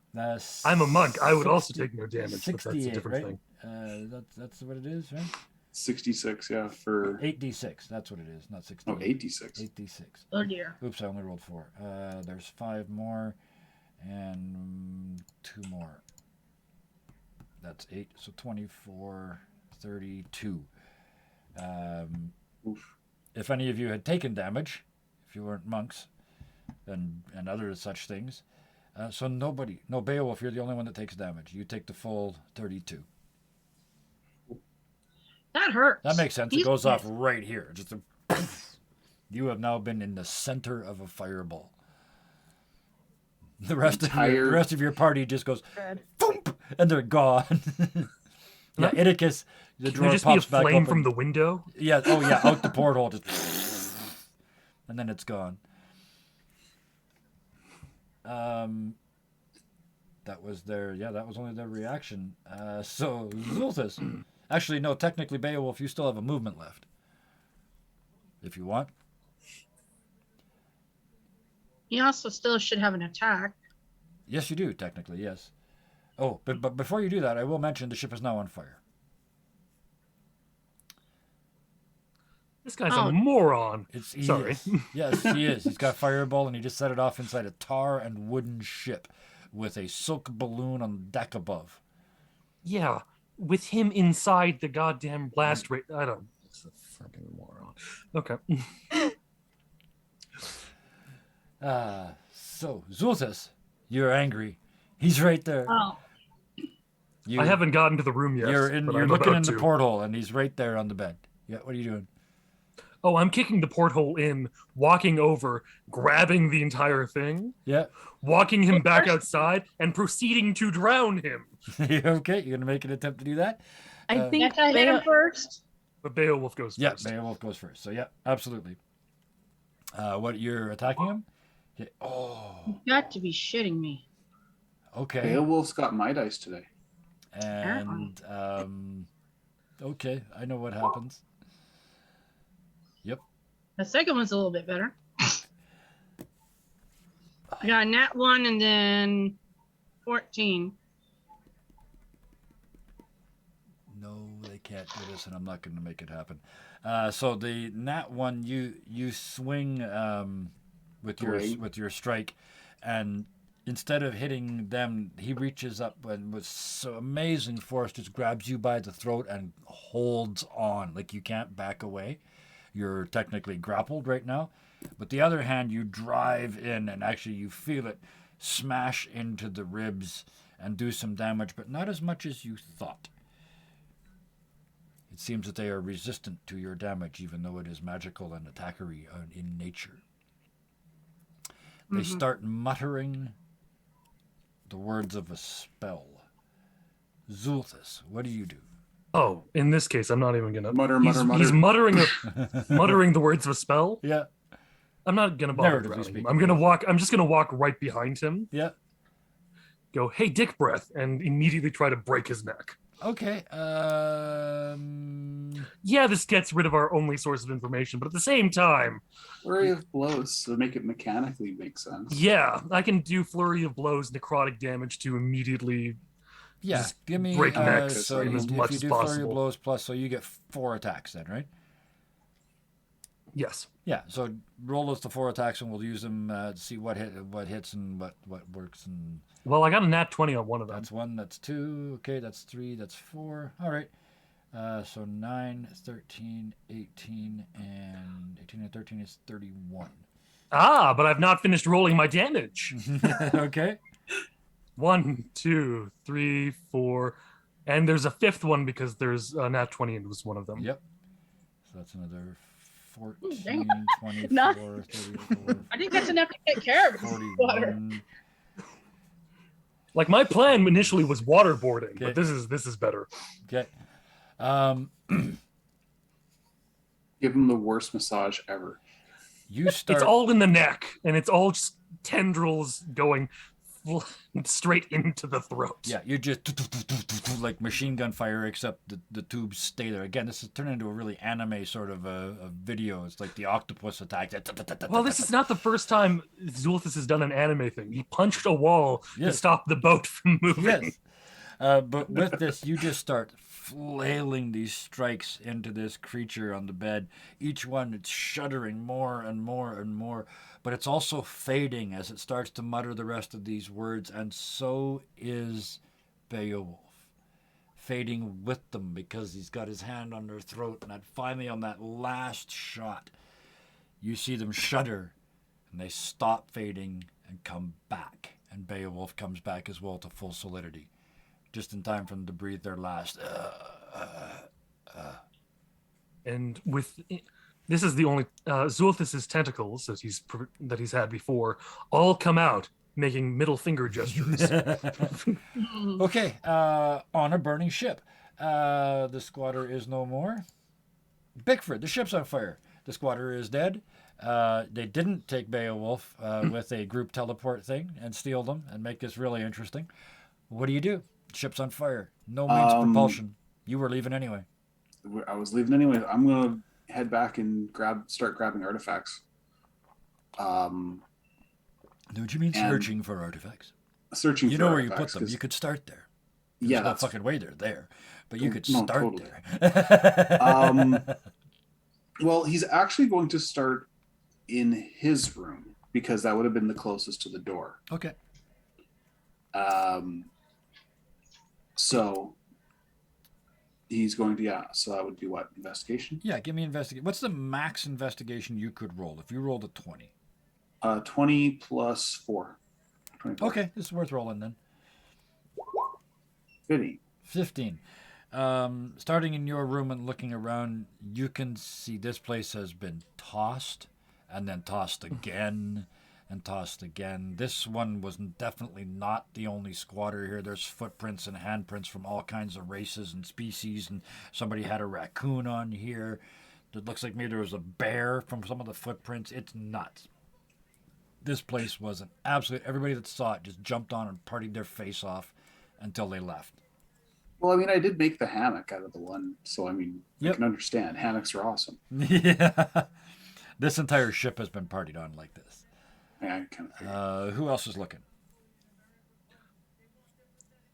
I'm a monk. I would also take no damage, but that's a 68, different right? thing. That's what it is, right? 66, yeah, for 8d6. That's what it is, not 68. 86. 8d6. Oh dear. Oops, I only rolled 4. There's 5 more and 2 more. That's 8. So 24, 32. Oof. If any of you had taken damage, if you weren't monks and other such things, so nobody, no Beowulf, you're the only one that takes damage. You take the full 32. That hurts. That makes sense. It He's goes off pissed. right here. Just a you have now been in the center of a fireball. The rest of your party just goes boom, and they're gone. Yeah, Atticus, the Can drawer there just be a pops back flame open. from the window? Yeah, oh yeah, out the porthole, just and then it's gone. That was that was only their reaction. So Zulthus. Actually, no, technically Beowulf, you still have a movement left. If you want. He also still should have an attack. Yes, you do, technically, yes. Oh, but before you do that, I will mention the ship is now on fire. This guy's Oh. a moron. He Sorry. is. Yes, he is. He's got a fireball, and he just set it off inside a tar and wooden ship with a silk balloon on the deck above. Yeah, with him inside the goddamn blast rate. I don't. It's a fucking moron. Okay. So, Zulthus, you're angry. He's right there. Oh. I haven't gotten to the room yet. You're but you're I'm looking about in the to. porthole, and he's right there on the bed. Yeah, what are you doing? Oh, I'm kicking the porthole in, walking over, grabbing the entire thing, Yeah. walking him back First- outside, and proceeding to drown him. Okay, you're gonna make an attempt to do that. I think Can't I hit him Beo- first? But Beowulf goes Yeah, first. Beowulf goes first. So yeah, absolutely. What you're attacking him? Yeah. Oh, You've got to be shitting me. okay. Beowulf's got my dice today. And okay, I know what happens. Yep. The second one's a little bit better. I got a nat 1 and then 14. No, they can't do this, and I'm not going to make it happen. So the nat one, you swing Great. with your strike, and instead of hitting them, he reaches up and with so amazing force just grabs you by the throat and holds on like you can't back away. You're technically grappled right now, but the other hand you drive in and actually you feel it smash into the ribs and do some damage, but not as much as you thought. It seems that they are resistant to your damage, even though it is magical and attackery in nature. They Mhm. start muttering the words of a spell. Zulthus, what do you do? Oh, in this case, I'm not even gonna Mutter, he's, mutter, mutter. He's muttering the words of a spell. Yeah, I'm not gonna bother Narratively drowning speaking, him. yes. I'm just gonna walk right behind him, yeah. go, hey, dick breath, and immediately try to break his neck. Okay. Yeah, this gets rid of our only source of information, but at the same time, Flurry of blows to make it mechanically make sense. yeah, I can do flurry of blows, necrotic damage to immediately. Yeah, Just give me break necks so as you, as if much you as do flurry of possible. blows plus, so you get 4 attacks then, right? Yes. Yeah. So roll those to 4 attacks, and we'll use them to see what hits and what works. And Well, I got a nat 20 on one of them. that's 1. That's 2. Okay, that's 3. That's 4. All right. So 9, 13, 18, and 18 and 13 is 31. Ah, but I've not finished rolling my damage. Okay. 1, 2, 3, 4, and there's a fifth one because there's a nat 20 and it was one of them. Yep. So that's another 14, dang. 24, Not- 34, I think that's enough to take care of this water. 41. Like my plan initially was waterboarding, Okay. but this is better. Okay. Give him the worst massage ever. You start. It's all in the neck, and it's all just tendrils going straight into the throat. Yeah, you just like machine gun fire, except the tubes stay there. Again, this has turned into a really anime sort of a video. It's like the octopus attack. Well, this is not the first time Zulthus has done an anime thing. He punched a wall to Yes. stop the boat from moving. Yes. But with this, you just start flailing these strikes into this creature on the bed. Each one, it's shuddering more and more and more. But it's also fading as it starts to mutter the rest of these words. And so is Beowulf. Fading with them because he's got his hand on their throat. And then finally, on that last shot, you see them shudder. And they stop fading and come back. And Beowulf comes back as well to full solidity. Just in time for them to breathe their last. And with this is the only Zulthus's tentacles that he's had before all come out, making middle finger gestures. Okay, on a burning ship. The squatter is no more. Bickford, the ship's on fire. The squatter is dead. They didn't take Beowulf with a group teleport thing and steal them and make this really interesting. What do? Ship's on fire. No means of propulsion. You were leaving anyway. I was leaving anyway. I'm gonna head back and start grabbing artifacts. What do you mean And- searching for artifacts? Searching. You for know where you put artifacts, them. 'cause- You could start there. Yeah, There's no that's fucking way they're there. But you could No, start totally. there. Well, he's actually going to start in his room because that would have been the closest to the door. Okay. So he's going to, so that would be what? Investigation? Yeah, give me investigate. What's the max investigation you could roll if you rolled a 20? 20 plus 4. 24. Okay, this is worth rolling then. 50. 15. Starting in your room and looking around, you can see this place has been tossed and then tossed again and tossed again. This one was definitely not the only squatter here. There's footprints and handprints from all kinds of races and species, and somebody had a raccoon on here. It looks like maybe there was a bear from some of the footprints. It's nuts. This place was an absolute... Everybody that saw it just jumped on and partied their face off until they left. Well, I mean, I did make the hammock out of the one, so I mean, Yep. I can understand. Hammocks are awesome. Yeah. This entire ship has been partied on like this. Yeah, I kind of figured. Who else is looking?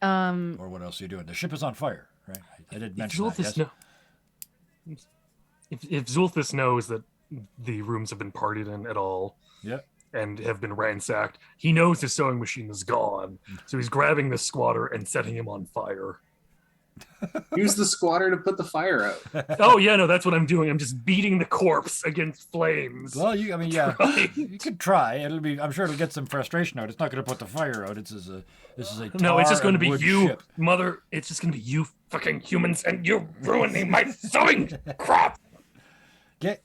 Or what else are you doing? The ship is on fire, right? I did mention that, yes? If Zulthus knows that the rooms have been partied in at all, Yep. and have been ransacked, he knows his sewing machine is gone. So he's grabbing the squatter and setting him on fire. Use the squatter to put the fire out. Oh yeah, no, that's what I'm doing. I'm just beating the corpse against flames. Well, I mean, yeah, Right. you could try. I'm sure it'll get some frustration out. It's not going to put the fire out. This is a No, it's just tar going to and be wood you, ship. mother. It's just going to be you, fucking humans, and you ruining my sewing crap. Okay.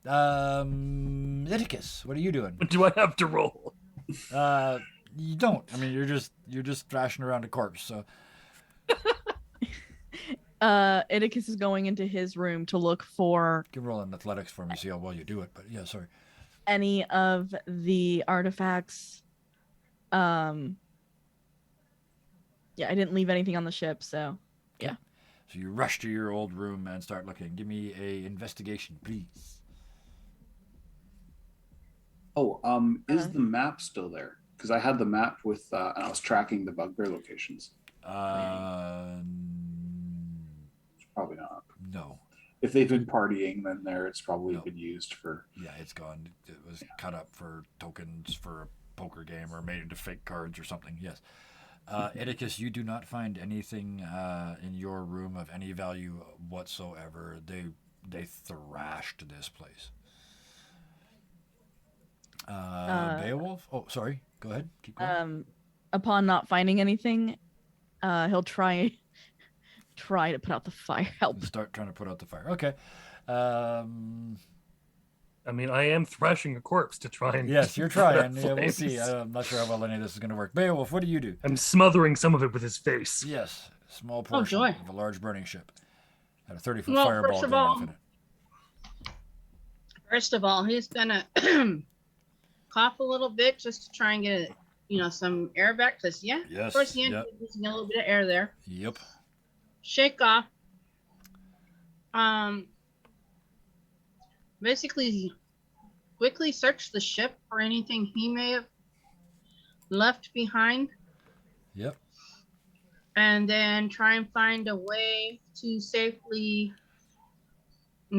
Iticus, what are you doing? What do I have to roll? You don't. I mean, you're just thrashing around a corpse. So Iticus is going into his room to look for you can roll in athletics for me, see how well you do it. But yeah, sorry. any of the artifacts. Yeah, I didn't leave anything on the ship, so yeah. So you rush to your old room and start looking. Give me a investigation, please. Oh, is the map still there? Because I had the map with, and I was tracking the bugbear locations. Probably not. No. If they've been partying, then it's probably No. been used for. Yeah, it's gone. It was cut up for tokens for a poker game or made into fake cards or something. Yes. Iticus, you do not find anything in your room of any value whatsoever. They thrashed this place. Beowulf? Oh, sorry. Go ahead. Keep going. Upon not finding anything, he'll try to put out the fire. Help. Start trying to put out the fire. Okay. I mean, I am thrashing a corpse to try and. Yes, you're trying. Yeah, we'll Flames. see. I'm not sure how well any of this is going to work. Beowulf, what do you do? I'm smothering some of it with his face. Yes, small portion joy. of a large burning ship. Had a 30-foot Well, fireball first of going all- off in it. First of all, he's gonna cough a little bit just to try and get some air back. Cause Yes. towards the end, Yep. he's losing a little bit of air there. Yep. Shake off. Basically, quickly search the ship for anything he may have left behind, Yep. and then try and find a way to safely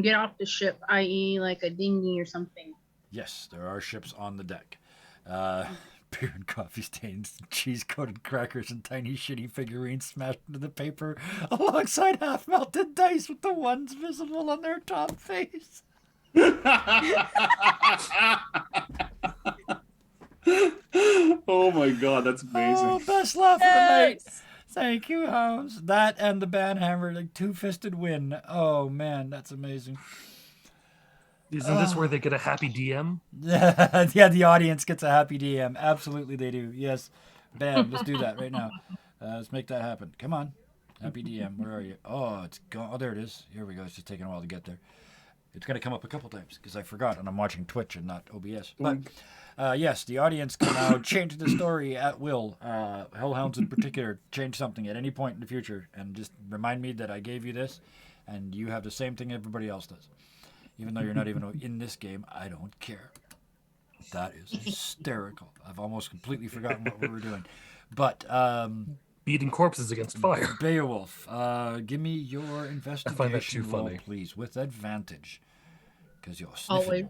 get off the ship, i.e., like a dinghy or something. Yes, there are ships on the deck. Beer and coffee stains, cheese-coated crackers, and tiny shitty figurines smashed into the paper alongside half-melted dice with the ones visible on their top face. Oh my god, that's amazing. Oh, best laugh of the night. Thank you, Hounds. That and the banhammer, like two-fisted win. Oh, man, that's amazing. Isn't this where they get a happy DM? Yeah, the audience gets a happy DM. Absolutely, they do. Yes. Bam, let's do that right now. Let's make that happen. Come on. Happy DM, where are you? Oh, it's gone. Oh, there it is. Here we go. It's just taking a while to get there. It's going to come up a couple times because I forgot and I'm watching Twitch and not OBS. But yes, the audience can now change the story at will. Hellhounds in particular, change something at any point in the future and just remind me that I gave you this and you have the same thing everybody else does. Even though you're not even in this game, I don't care. That is hysterical. I've almost completely forgotten what we were doing. But Beating corpses against fire. Beowulf, give me your investigation find that too roll, funny. please, with advantage. Because you're sniffing. Always.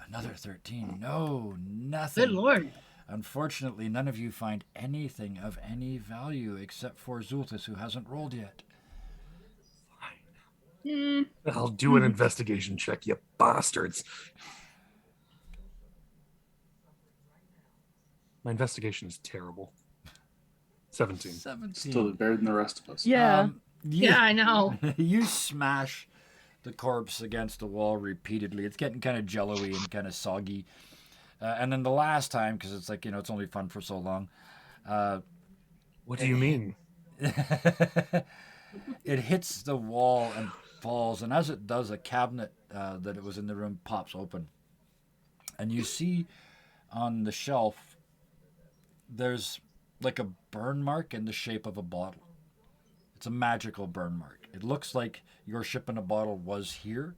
Another 13. No, nothing. Good lord. Unfortunately, none of you find anything of any value except for Zulthus, who hasn't rolled yet. I'll do an investigation check, you bastards. My investigation is terrible. 17. 17. Still better than the rest of us. Yeah. Yeah, I know. You smash the corpse against the wall repeatedly. It's getting kind of jello-y and kind of soggy. And then the last time, because it's like, it's only fun for so long, What do you mean? it hits the wall and falls. And as it does, a cabinet that it was in the room pops open. And you see on the shelf, there's like a burn mark in the shape of a bottle. It's a magical burn mark. It looks like your ship in a bottle was here.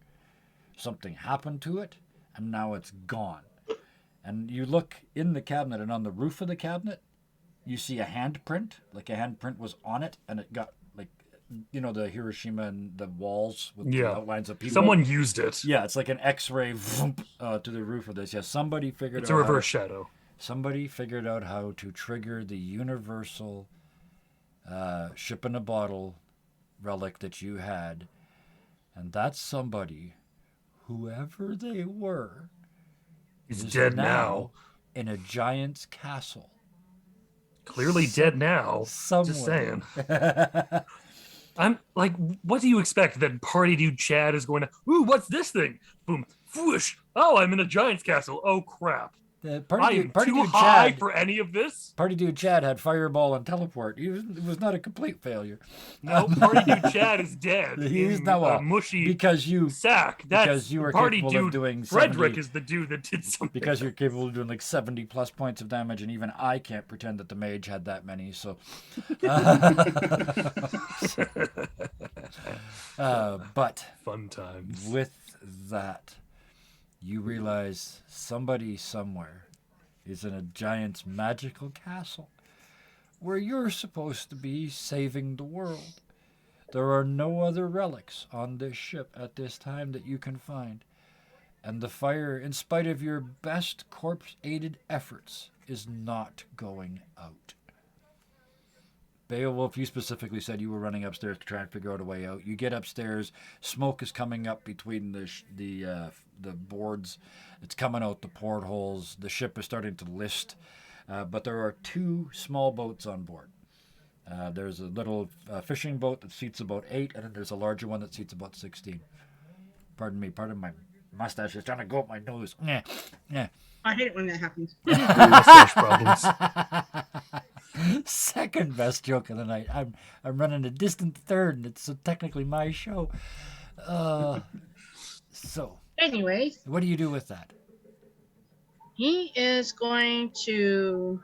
Something happened to it, and now it's gone. And you look in the cabinet, and on the roof of the cabinet, you see a handprint. Like a handprint was on it, and it got like, the Hiroshima and the walls with the outlines of people. Someone used it. Yeah, it's like an X-ray to the roof of this. Yeah, somebody figured It's out a reverse shadow. Somebody figured out how to trigger the universal ship in a bottle relic that you had. And that somebody, whoever they were, He's is dead now. in a giant's castle. Clearly dead now. Somewhere. Just saying. I'm like, what do you expect? That party dude Chad is going to, ooh, what's this thing? Boom, whoosh. Oh, I'm in a giant's castle. Oh, crap. Party too dude high Chad, for any of this? Party dude Chad had fireball and teleport. It was not a complete failure. No, party dude Chad is dead. He's in now a a mushy because you sack. That's because you were party capable dude. of doing Frederick 70 is the dude that did something. because you're capable of doing like 70 plus points of damage, and even I can't pretend that the mage had that many. So, but Fun times. with that, you realize somebody somewhere is in a giant's magical castle where you're supposed to be saving the world. There are no other relics on this ship at this time that you can find. And the fire, in spite of your best corpse-aided efforts, is not going out. Beowulf, you specifically said you were running upstairs to try and figure out a way out. You get upstairs, smoke is coming up between the boards. It's coming out the portholes. The ship is starting to list, but there are two small boats on board. There's a little fishing boat that seats about 8, and then there's a larger one that seats about 16. Pardon me, pardon my mustache is trying to go up my nose. I hate it when that happens. Mustache problems. Second best joke of the night. I'm running a distant third, and it's technically my show. So, Anyways, what do you do with that? he is going to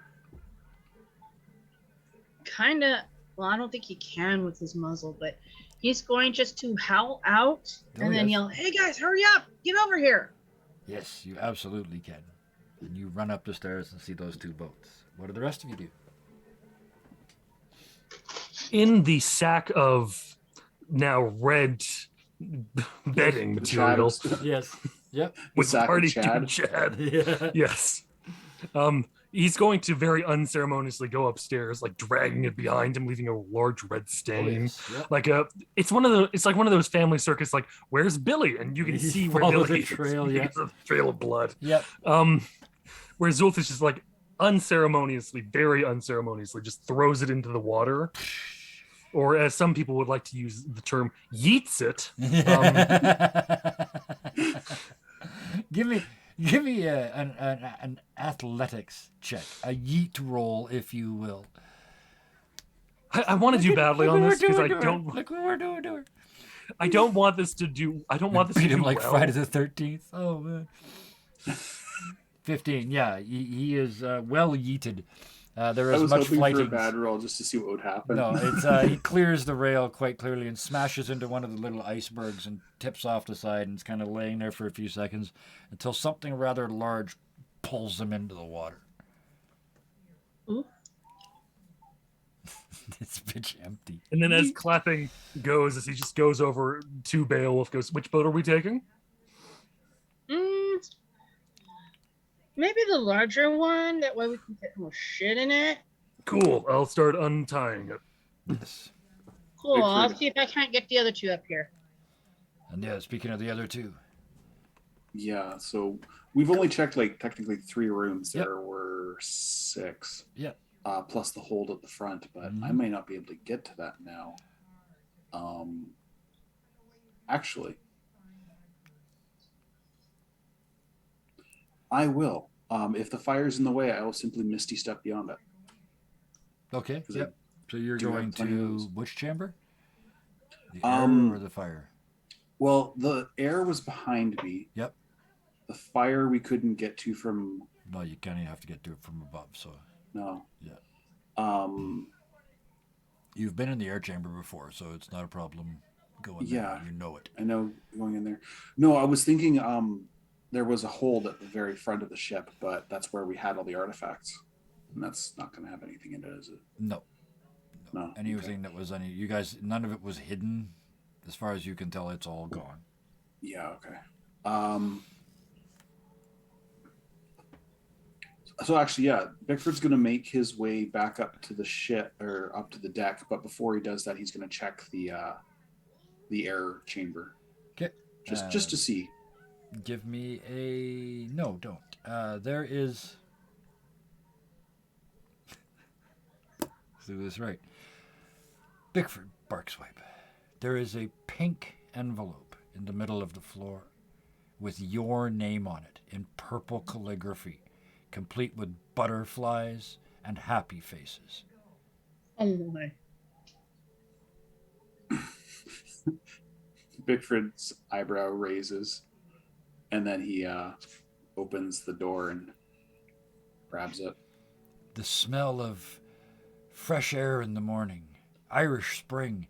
kind of, well, I don't think he can with his muzzle, but he's going just to howl out and then yes. yell, "Hey guys, hurry up! Get over here!" Yes, you absolutely can. And you run up the stairs and see those two boats. What do the rest of you do? In the sack of now red bedding material Yes. Yep. with sack of party Chad. dude Chad. Yeah. Yes. He's going to very unceremoniously go upstairs, like dragging it behind him, leaving a large red stain. Yep. Like it's like one of those family circus, like, where's Billy? And you can You see where follow Billy the trail, is. yeah. Because of the trail of blood. Yep. Where Zulf is just like very unceremoniously, just throws it into the water. Or as some people would like to use the term, yeets it. Give me an athletics check, a yeet roll, if you will. I want to do badly on this because I don't. Look what we're doing. I don't want this to do. I don't want this to Beat do him like well. Friday the 13th. Oh man. 15. Yeah, he is well yeeted. There I is was much hoping fighting. for a bad roll just to see what would happen. No, it's he clears the rail quite clearly and smashes into one of the little icebergs and tips off the side and is kind of laying there for a few seconds until something rather large pulls him into the water. Ooh. This bitch empty. And then as clapping goes, as he just goes over to Beowulf, goes, "Which boat are we taking?" Maybe the larger one. That way we can get more shit in it. Cool. I'll start untying it. Yes. Cool. Big I'll freedom. see if I can't get the other two up here. And yeah, speaking of the other two. Yeah, so we've only checked like technically 3 rooms. Yep. There were 6. Yep. plus the hold at the front, but I Mhm. may not be able to get to that now. Actually, I will. If the fire's in the way, I will simply misty step beyond it. Okay. 'Cause I Yep. So you're do have going plenty of to those. which chamber? The air or Um, the fire? well, the air was behind me. Yep. The fire we couldn't get to from No, you kind of have to get to it from above. So no. yeah, Um, you've been in the air chamber before, so it's not a problem going yeah, there. You know it. I know going in there. No, I was thinking there was a hold at the very front of the ship, but that's where we had all the artifacts. And that's not going to have anything in it, is it? No. No. Anything Okay. that was any, you guys, none of it was hidden. As far as you can tell, it's all gone. Yeah, okay. So actually, yeah, Bickford's going to make his way back up to the ship or up to the deck, but before he does that, he's going to check the air chamber Okay. just to see. Give me a no. Don't. There is. Let's do this right. Bickford Barkswipe. There is a pink envelope in the middle of the floor with your name on it in purple calligraphy, complete with butterflies and happy faces. Oh my. Bickford's eyebrow raises, and then he opens the door and grabs it. The smell of fresh air in the morning, Irish spring.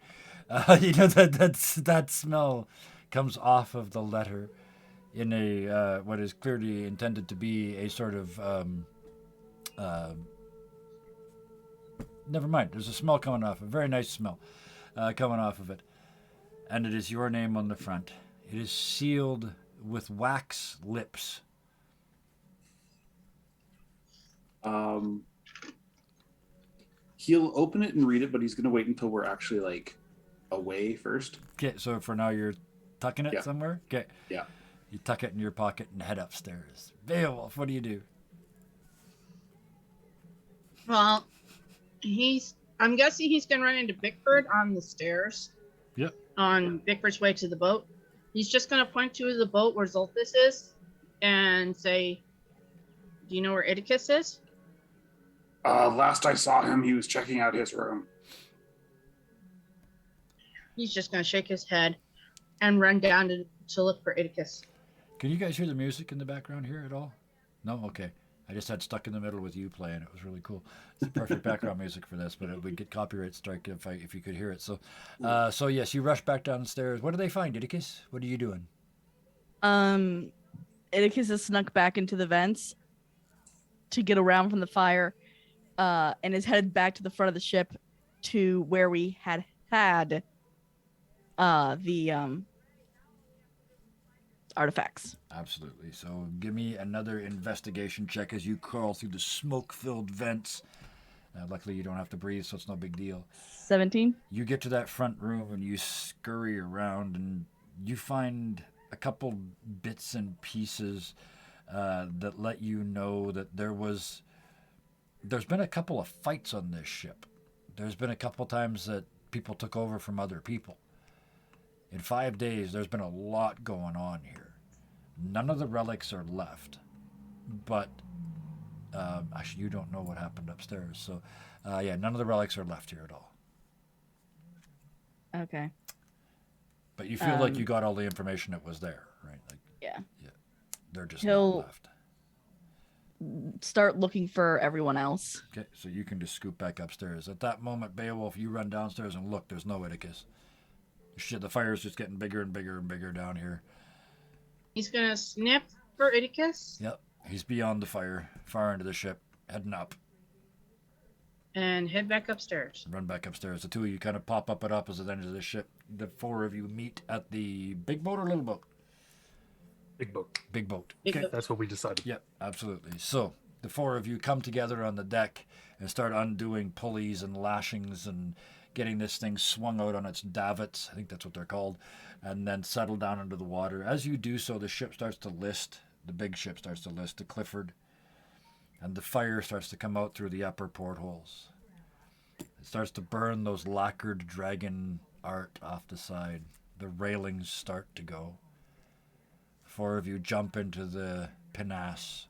That smell comes off of the letter in a what is clearly intended to be a sort of never mind. There's a smell coming off, a very nice smell coming off of it, and it is your name on the front. It is sealed with wax lips. He'll open it and read it, but he's going to wait until we're actually like away first. Okay, so for now you're tucking it Yeah. somewhere. Okay, Yeah. you tuck it in your pocket and head upstairs. Beowulf, what do you do? Well, I'm guessing he's gonna run into Bickford on the stairs. Yep. On Bickford's way to the boat. He's just gonna point to the boat where Zolthus is and say, "Do you know where Idicus is?" Last I saw him, he was checking out his room. He's just gonna shake his head and run down to look for Idicus. Can you guys hear the music in the background here at all? No? Okay. I just had Stuck in the Middle with you playing. It was really cool. It's the perfect background music for this, but it would get copyright strike if you could hear it. So yes, you rush back downstairs. What do they find, Idicus? What are you doing? Idicus has snuck back into the vents to get around from the fire, and is headed back to the front of the ship to where we had the artifacts. Absolutely. So give me another investigation check as you crawl through the smoke-filled vents. Luckily, you don't have to breathe, so it's no big deal. 17. You get to that front room and you scurry around and you find a couple bits and pieces that let you know that there's been a couple of fights on this ship. There's been a couple times that people took over from other people. In 5 days, there's been a lot going on here. None of the relics are left, but actually, you don't know what happened upstairs. So, yeah, none of the relics are left here at all. Okay. But you feel like you got all the information that was there, right? Like, Yeah. they're just He'll- not left. Start looking for everyone else. Okay, so you can just scoot back upstairs. At that moment, Beowulf, you run downstairs and look. There's no Idicus. Shit, the fire's just getting bigger and bigger and bigger down here. He's gonna sniff for Idicus Yep, he's beyond the fire, far into the ship, heading up. and head back upstairs. Run back upstairs. The two of you kind of pop up at opposite ends of the ship. The four of you meet at the big boat or little boat? Big boat. Big boat. Big Okay. boat. That's what we decided. Yep, absolutely. So the four of you come together on the deck and start undoing pulleys and lashings and getting this thing swung out on its davits. I think that's what they're called. And then settle down into the water. As you do so, the ship starts to list. The big ship starts to list to Clifford. and the fire starts to come out through the upper portholes. It starts to burn those lacquered dragon art off the side. The railings start to go. 4 of you jump into the pinnace,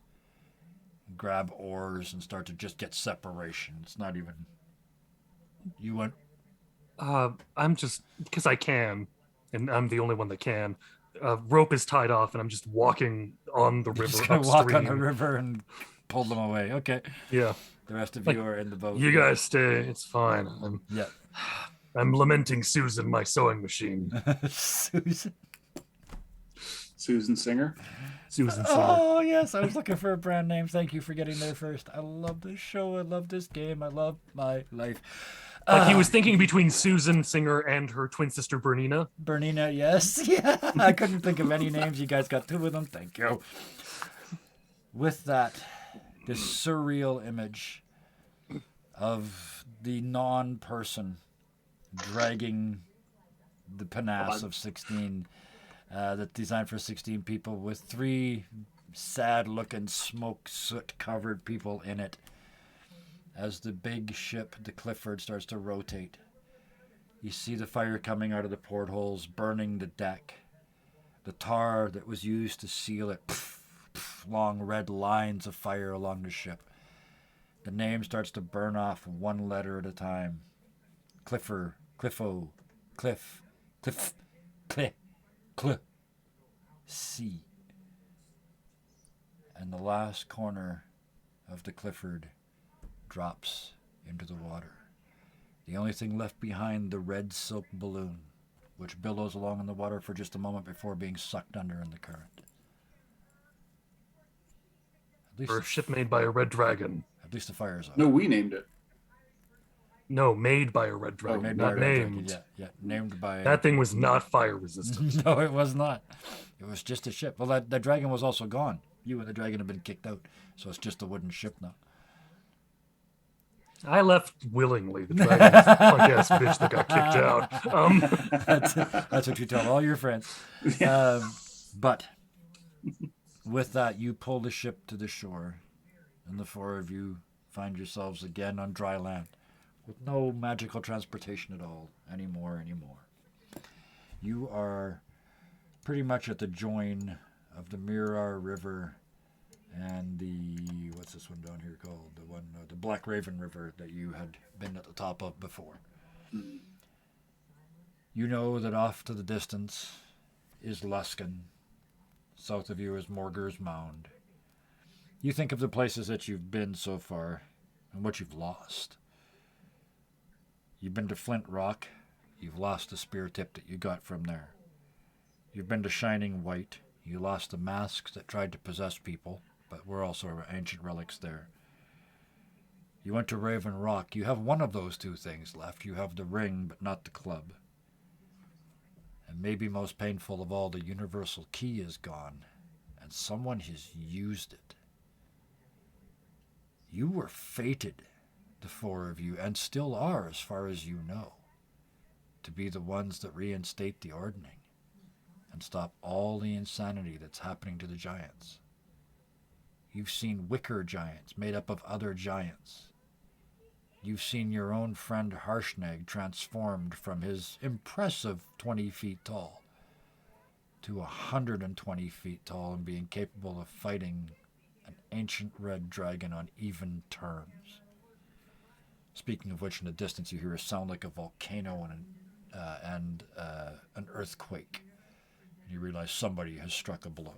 grab oars, and start to just get separation. It's not even... You went... I'm just because I can, and I'm the only one that can. Rope is tied off, and I'm just walking on the You're river just gonna walk on the upstream. river and pull them away. Okay. Yeah, The rest of Like, you are in the boat. you guys stay. It's fine. Yeah. I'm lamenting Susan, my sewing machine. Susan. Susan Singer. Susan Singer. Oh, yes. I was looking for a brand name. Thank you for getting there first. I love this show. I love this game. I love my life. Like he was thinking between Susan Singer and her twin sister Bernina. Bernina, yes. Yeah. I couldn't think of any names. You guys got 2 of them. Thank you. With that, this surreal image of the non-person dragging the pinnace of 16 that's designed for 16 people with 3 sad-looking smoke soot-covered people in it. As the big ship, the Clifford, starts to rotate, you see the fire coming out of the portholes, burning the deck. The tar that was used to seal it, long red lines of fire along the ship. The name starts to burn off 1 letter at a time. Clifford, Cliffo, Cliff, Cliff, Cliff, Cliff, C. And the last corner of the Clifford drops into the water. The only thing left behind, the red silk balloon, which billows along in the water for just a moment before being sucked under in the current. Or a ship made by a red dragon. At least the fire's out. No, we named it. No, made by a red dragon. Made by not a red named. dragon. Yeah, named by... That thing was not fire resistant. No, it was not. It was just a ship. Well, that dragon was also gone. You and the dragon have been kicked out, so it's just a wooden ship now. I left willingly. The dragon was the punk ass bitch that got kicked out. That's what you tell all your friends. But with that, you pull the ship to the shore, and the 4 of you find yourselves again on dry land, with no magical transportation at all anymore. You are pretty much at the join of the Mirar River and the, what's this one down here called? The Black Raven River that you had been at the top of before. You know that off to the distance is Luskan. South of you is Morgur's Mound. You think of the places that you've been so far and what you've lost. You've been to Flint Rock. You've lost the spear tip that you got from there. You've been to Shining White. You lost the masks that tried to possess people, but were also ancient relics there. You went to Raven Rock. You have one of those 2 things left. You have the ring, but not the club. And maybe most painful of all, the universal key is gone, and someone has used it. You were fated, the 4 of you, and still are, as far as you know, to be the ones that reinstate the ordning and stop all the insanity that's happening to the giants. You've seen wicker giants made up of other giants. You've seen your own friend Harshnag transformed from his impressive 20 feet tall to 120 feet tall and being capable of fighting an ancient red dragon on even terms. Speaking of which, in the distance you hear a sound like a volcano and an earthquake. And you realize somebody has struck a blow.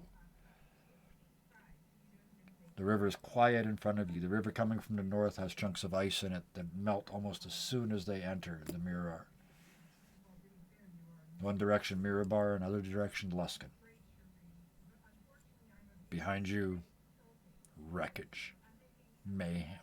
The river is quiet in front of you. The river coming from the north has chunks of ice in it that melt almost as soon as they enter the Mirar. One direction Mirabar, another direction Luskan. Behind you, wreckage, mayhem.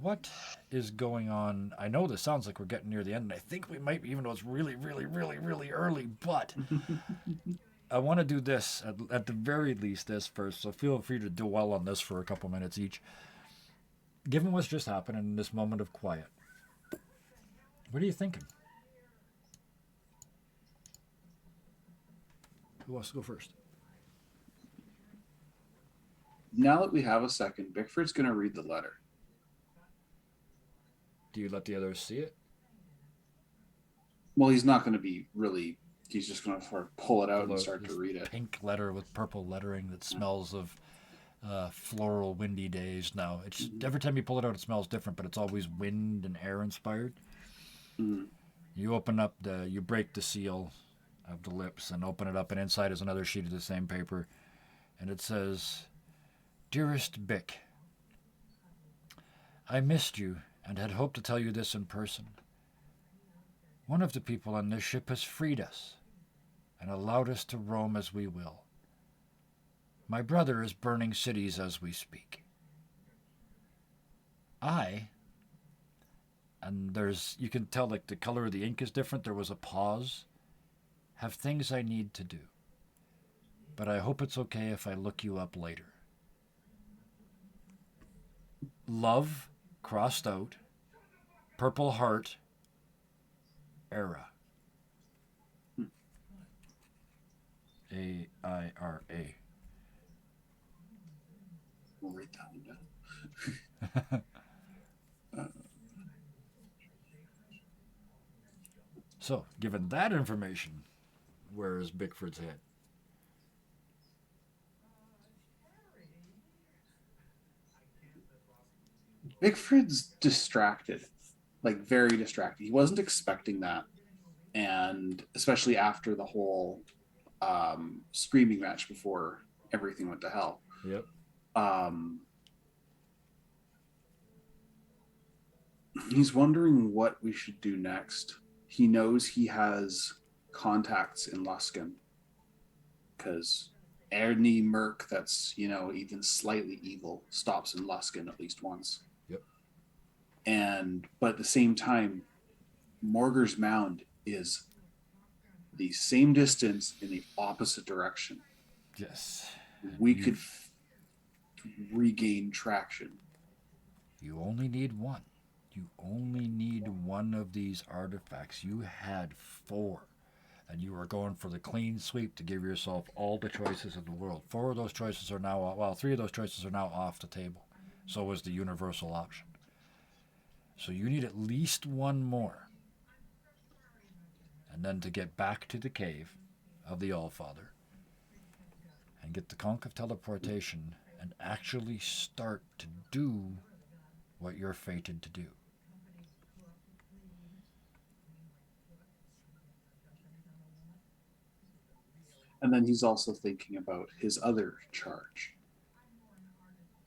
What is going on? I know this sounds like we're getting near the end, and I think we might be, even though it's really, really, really, really early, but I want to do this, at the very least, this first, so feel free to dwell on this for a couple minutes each. Given what's just happened in this moment of quiet, what are you thinking? Who wants to go first? now that we have a second, Bickford's going to read the letter. Do you let the others see it? Well, he's not going to be really. He's just going to sort of pull it out and Although start to this read it. Pink letter with purple lettering that smells of floral, windy days. Now, it's every time you pull it out, it smells different, but it's always wind and air inspired. Mm. You open up you break the seal of the lips and open it up, and inside is another sheet of the same paper, and it says, "Dearest Bick, I missed you and had hoped to tell you this in person. One of the people on this ship has freed us and allowed us to roam as we will. My brother is burning cities as we speak. And you can tell like the color of the ink is different. There was a pause. Have things I need to do. But I hope it's okay if I look you up later. Love, crossed out, Purple Heart, Era. AIRA. We'll write that one down. So, given that information, where is Bickford's head? Bickford's distracted, like very distracted. He wasn't expecting that, and especially after the whole screaming match before everything went to hell. Yep. He's wondering what we should do next. He knows he has contacts in Luskan because any merc that's, even slightly evil stops in Luskan at least once. Yep. But at the same time, Morgar's Mound is the same distance in the opposite direction. Yes. We could regain traction. You only need one. You only need one of these artifacts. You had 4, and you were going for the clean sweep to give yourself all the choices in the world. 4 of those choices are now, 3 of those choices are now off the table. So was the universal option. So you need at least one more. And then to get back to the cave of the Allfather and get the conch of teleportation and actually start to do what you're fated to do. And then he's also thinking about his other charge,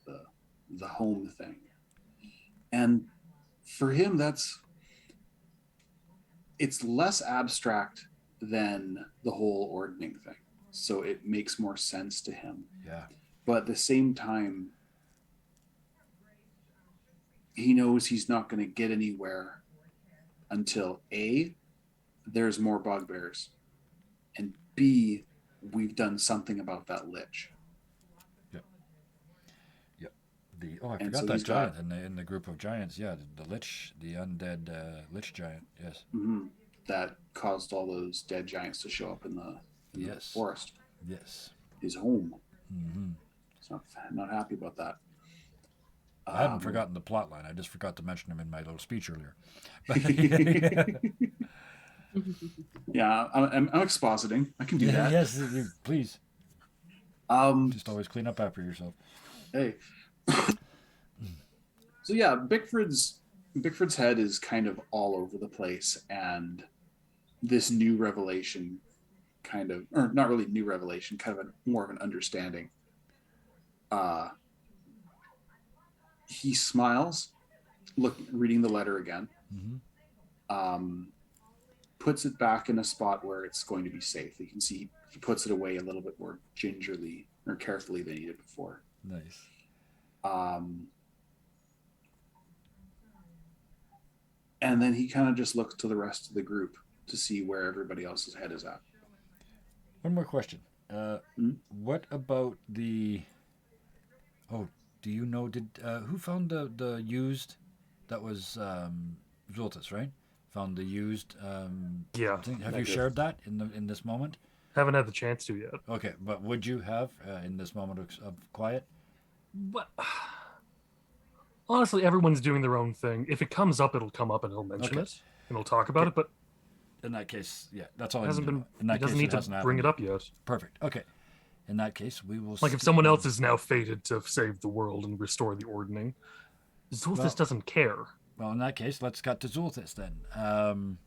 the home thing. And for him, it's less abstract than the whole ordning thing. So it makes more sense to him. Yeah. But at the same time, he knows he's not going to get anywhere until A, there's more bugbears, and B, we've done something about that lich. Yep. I And forgot so that he's got- giant in the group of giants. Yeah, the lich, the undead lich giant. Yes. Mm-hmm. That caused all those dead giants to show up in the Yes. forest. Yes. His home. Mm-hmm. He's not happy about that. I hadn't forgotten the plot line. I just forgot to mention him in my little speech earlier. Yeah, I'm expositing. I can do that. Yes, please. Um, Just always clean up after yourself. Hey. So yeah, Bickford's head is kind of all over the place, and this new revelation or not really new revelation, kind of more of an understanding. He smiles, reading the letter again, puts it back in a spot where it's going to be safe. You can see he puts it away a little bit more gingerly or carefully than he did before. Nice. And then he kind of just looks to the rest of the group to see where everybody else's head is at. One more question. What about the... Oh, do you know, who found the used, that was Zultus, right? Found the used Yeah. thing. Have you shared that in this moment? Haven't had the chance to yet. Okay, but would you have in this moment of quiet? But honestly, everyone's doing their own thing. If it comes up, it'll come up and he'll mention Okay. it and he'll talk about Okay. it. But In that case, yeah, that's all it I need hasn't to been. know. In He that doesn't case, need it hasn't to bring it happened. up yet. Perfect. Okay. In that case, we will. Like if skip someone on- else is now fated to save the world and restore the ordning, Zulthus Well- doesn't care. Well, in that case, let's cut to Zulthis then.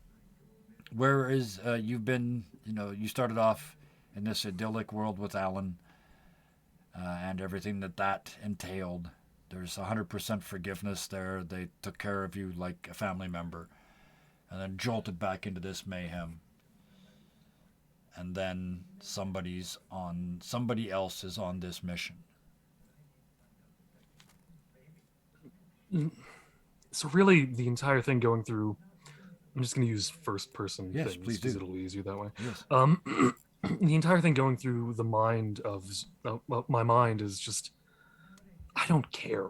Where is you've been? You know, you started off in this idyllic world with Alan, and everything that entailed. There's 100% forgiveness there. They took care of you like a family member, and then jolted back into this mayhem. And then somebody else is on this mission. So really, the entire thing going through. I'm just going to use first person Yes, things please because do. it'll be easier that way. Yes. The entire thing going through the mind of my mind is just I don't care.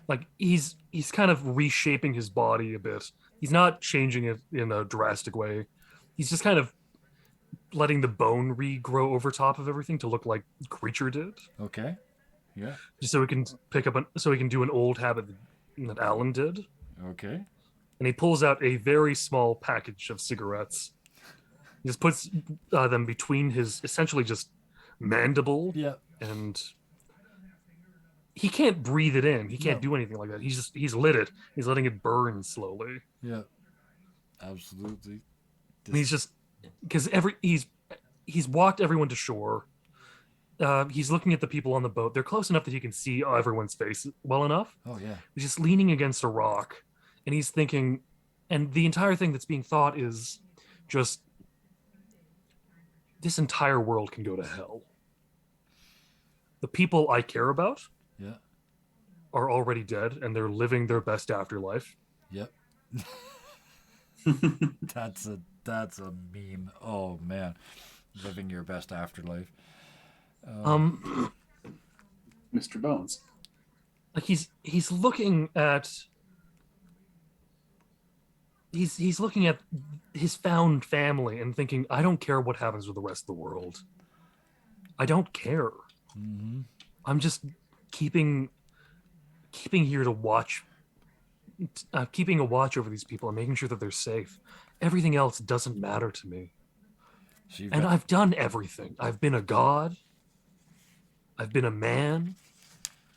Like he's kind of reshaping his body a bit. He's not changing it in a drastic way. He's just kind of letting the bone regrow over top of everything to look like Creature did, Okay. Yeah. just so he can so he can do an old habit that Alan did. Okay. And he pulls out a very small package of cigarettes. He just puts them between his essentially just mandible, Yeah. and he can't breathe it in. He can't No. do anything like that. He's lit it. He's letting it burn slowly. Yeah. Absolutely. And he's just because he's walked everyone to shore. He's looking at the people on the boat. They're close enough that he can see everyone's face well enough. Oh yeah. He's just leaning against a rock, and he's thinking, and the entire thing that's being thought is just this entire world can go to hell. The people I care about Yeah. are already dead, and they're living their best afterlife. Yep. That's a meme. Oh man, living your best afterlife. Mr. Bones. Like he's looking at he's looking at his found family and thinking, I don't care what happens with the rest of the world. I don't care. Mm-hmm. I'm just keeping here to watch, keeping a watch over these people and making sure that they're safe. Everything else doesn't matter to me. So you've And got, I've done everything. I've been a god. I've been a man.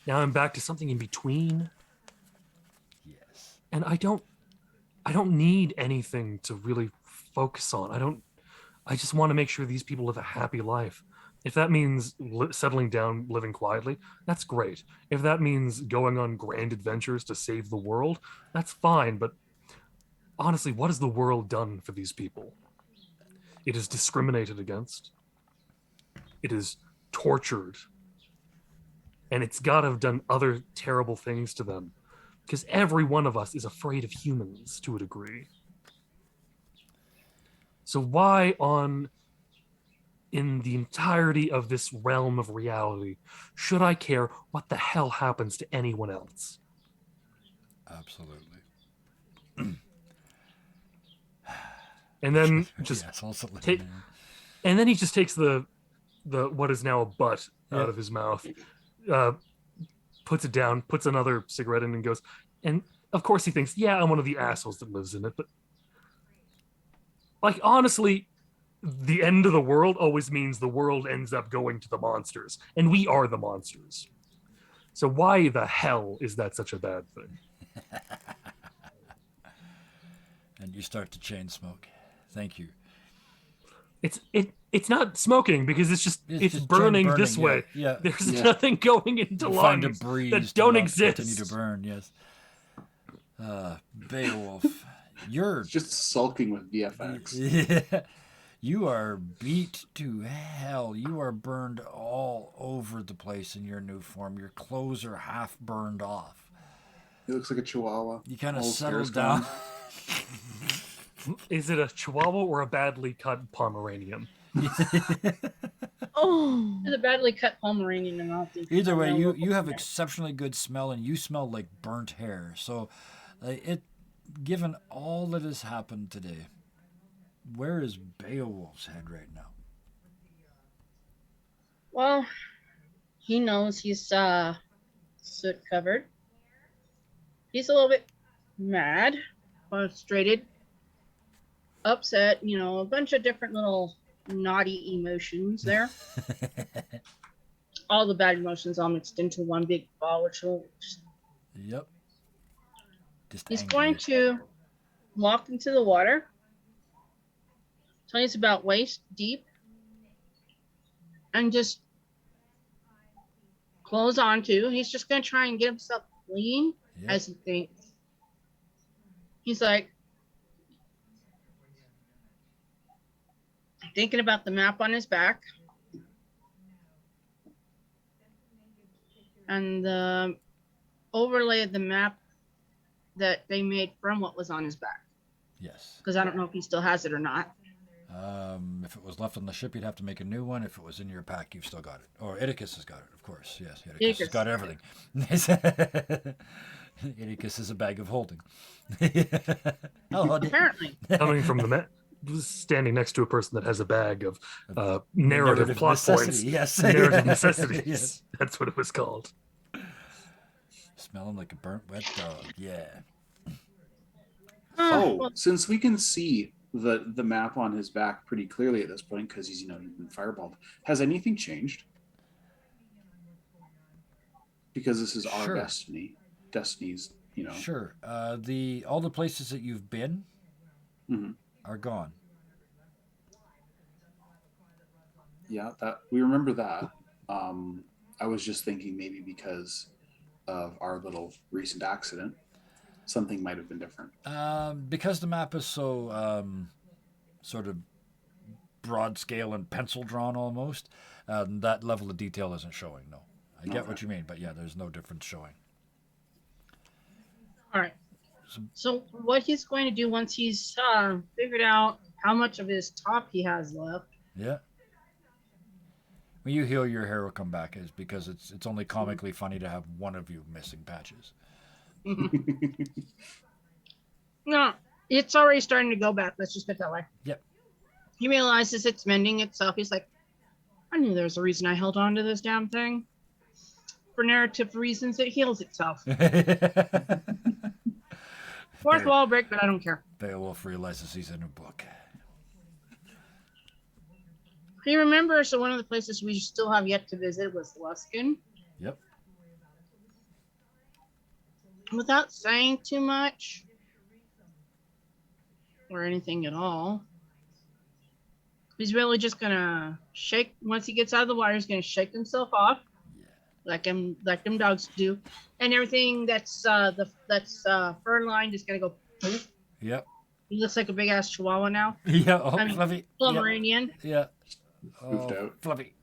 Now I'm back to something in between. yes. And I don't need anything to really focus on. I just want to make sure these people live a happy life. If that means settling down, living quietly, that's great. If that means going on grand adventures to save the world, that's fine. But honestly, what has the world done for these people? It is discriminated against. It is tortured. And it's got to have done other terrible things to them. Because every one of us is afraid of humans to a degree. So why in the entirety of this realm of reality should I care what the hell happens to anyone else? Absolutely. And then just yes, also take- living and then he just takes the what is now a butt Yeah. out of his mouth, puts it down, puts another cigarette in, and goes. And of course he thinks, yeah, I'm one of the assholes that lives in it. But like honestly, the end of the world always means the world ends up going to the monsters, and we are the monsters. So why the hell is that such a bad thing? and you start to chain smoke. Thank you. It's not smoking because it's just just burning, chain this way. Yeah. There's Yeah. nothing going into You find lungs debris that don't Continue exist. to burn. Yes. Beowulf, you're It's just sulking with VFX. yeah. You are beat to hell. You are burned all over the place in your new form. Your clothes are half burned off. He looks like a chihuahua. You kind of All his settle hair's down. gone. Is it a Chihuahua or a badly cut Pomeranian? Oh. The badly cut Pomeranian and all these. Either way, you have exceptionally good smell, and you smell like burnt hair. So, given all that has happened today, where is Beowulf's head right now? Well, he knows he's soot covered. He's a little bit mad, frustrated, upset, a bunch of different little naughty emotions there. All the bad emotions all mixed into one big ball, which will just, Yep. Just he's angry. going to walk into the water. So he's about waist deep and just close onto. He's just going to try and get himself clean Yep. as he thinks. He's like thinking about the map on his back and the overlay of the map that they made from what was on his back. Yes. Because I don't know if he still has it or not. If it was left on the ship, you'd have to make a new one. If it was in your pack, you've still got it. Or Idicus has got it, of course. Yes, Idicus has Idicus. got everything. Idicus is a bag of holding. Oh, Apparently. Coming from the standing next to a person that has a bag of narrative plot necessity, points. Yes. Narrative necessities. Yes. That's what it was called. Smelling like a burnt wet dog. Yeah. Oh, since we can see the map on his back pretty clearly at this point because he's been fireballed, has anything changed? Because this is our Sure. destiny's. Sure. All the places that you've been Mhm. are gone. Yeah, that we remember that. I was just thinking maybe because of our little recent accident, something might have been different. Because the map is so sort of broad scale and pencil drawn almost, that level of detail isn't showing. No, I get what you mean, but yeah, there's no difference showing. All right. So what he's going to do once he's figured out how much of his top he has left. Yeah. When you heal, your hair will come back, is because it's only comically funny to have one of you missing patches. No, it's already starting to go back. Let's just put it that way. Yep. He realizes it's mending itself. He's like, I knew there was a reason I held on to this damn thing. For narrative reasons, it heals itself. Fourth wall break, but I don't care. Beowulf realizes he's in a book. He remembers one of the places we still have yet to visit was Luskin. Yep. Without saying too much or anything at all, he's really just gonna shake. Once he gets out of the water, he's gonna shake himself off, like them dogs do, and everything that's fur lined is gonna go. Poof. Yep. He looks like a big ass chihuahua now. Yeah. Oh, I mean, Fluffy. Pomeranian, Yeah. Moved out. Fluffy.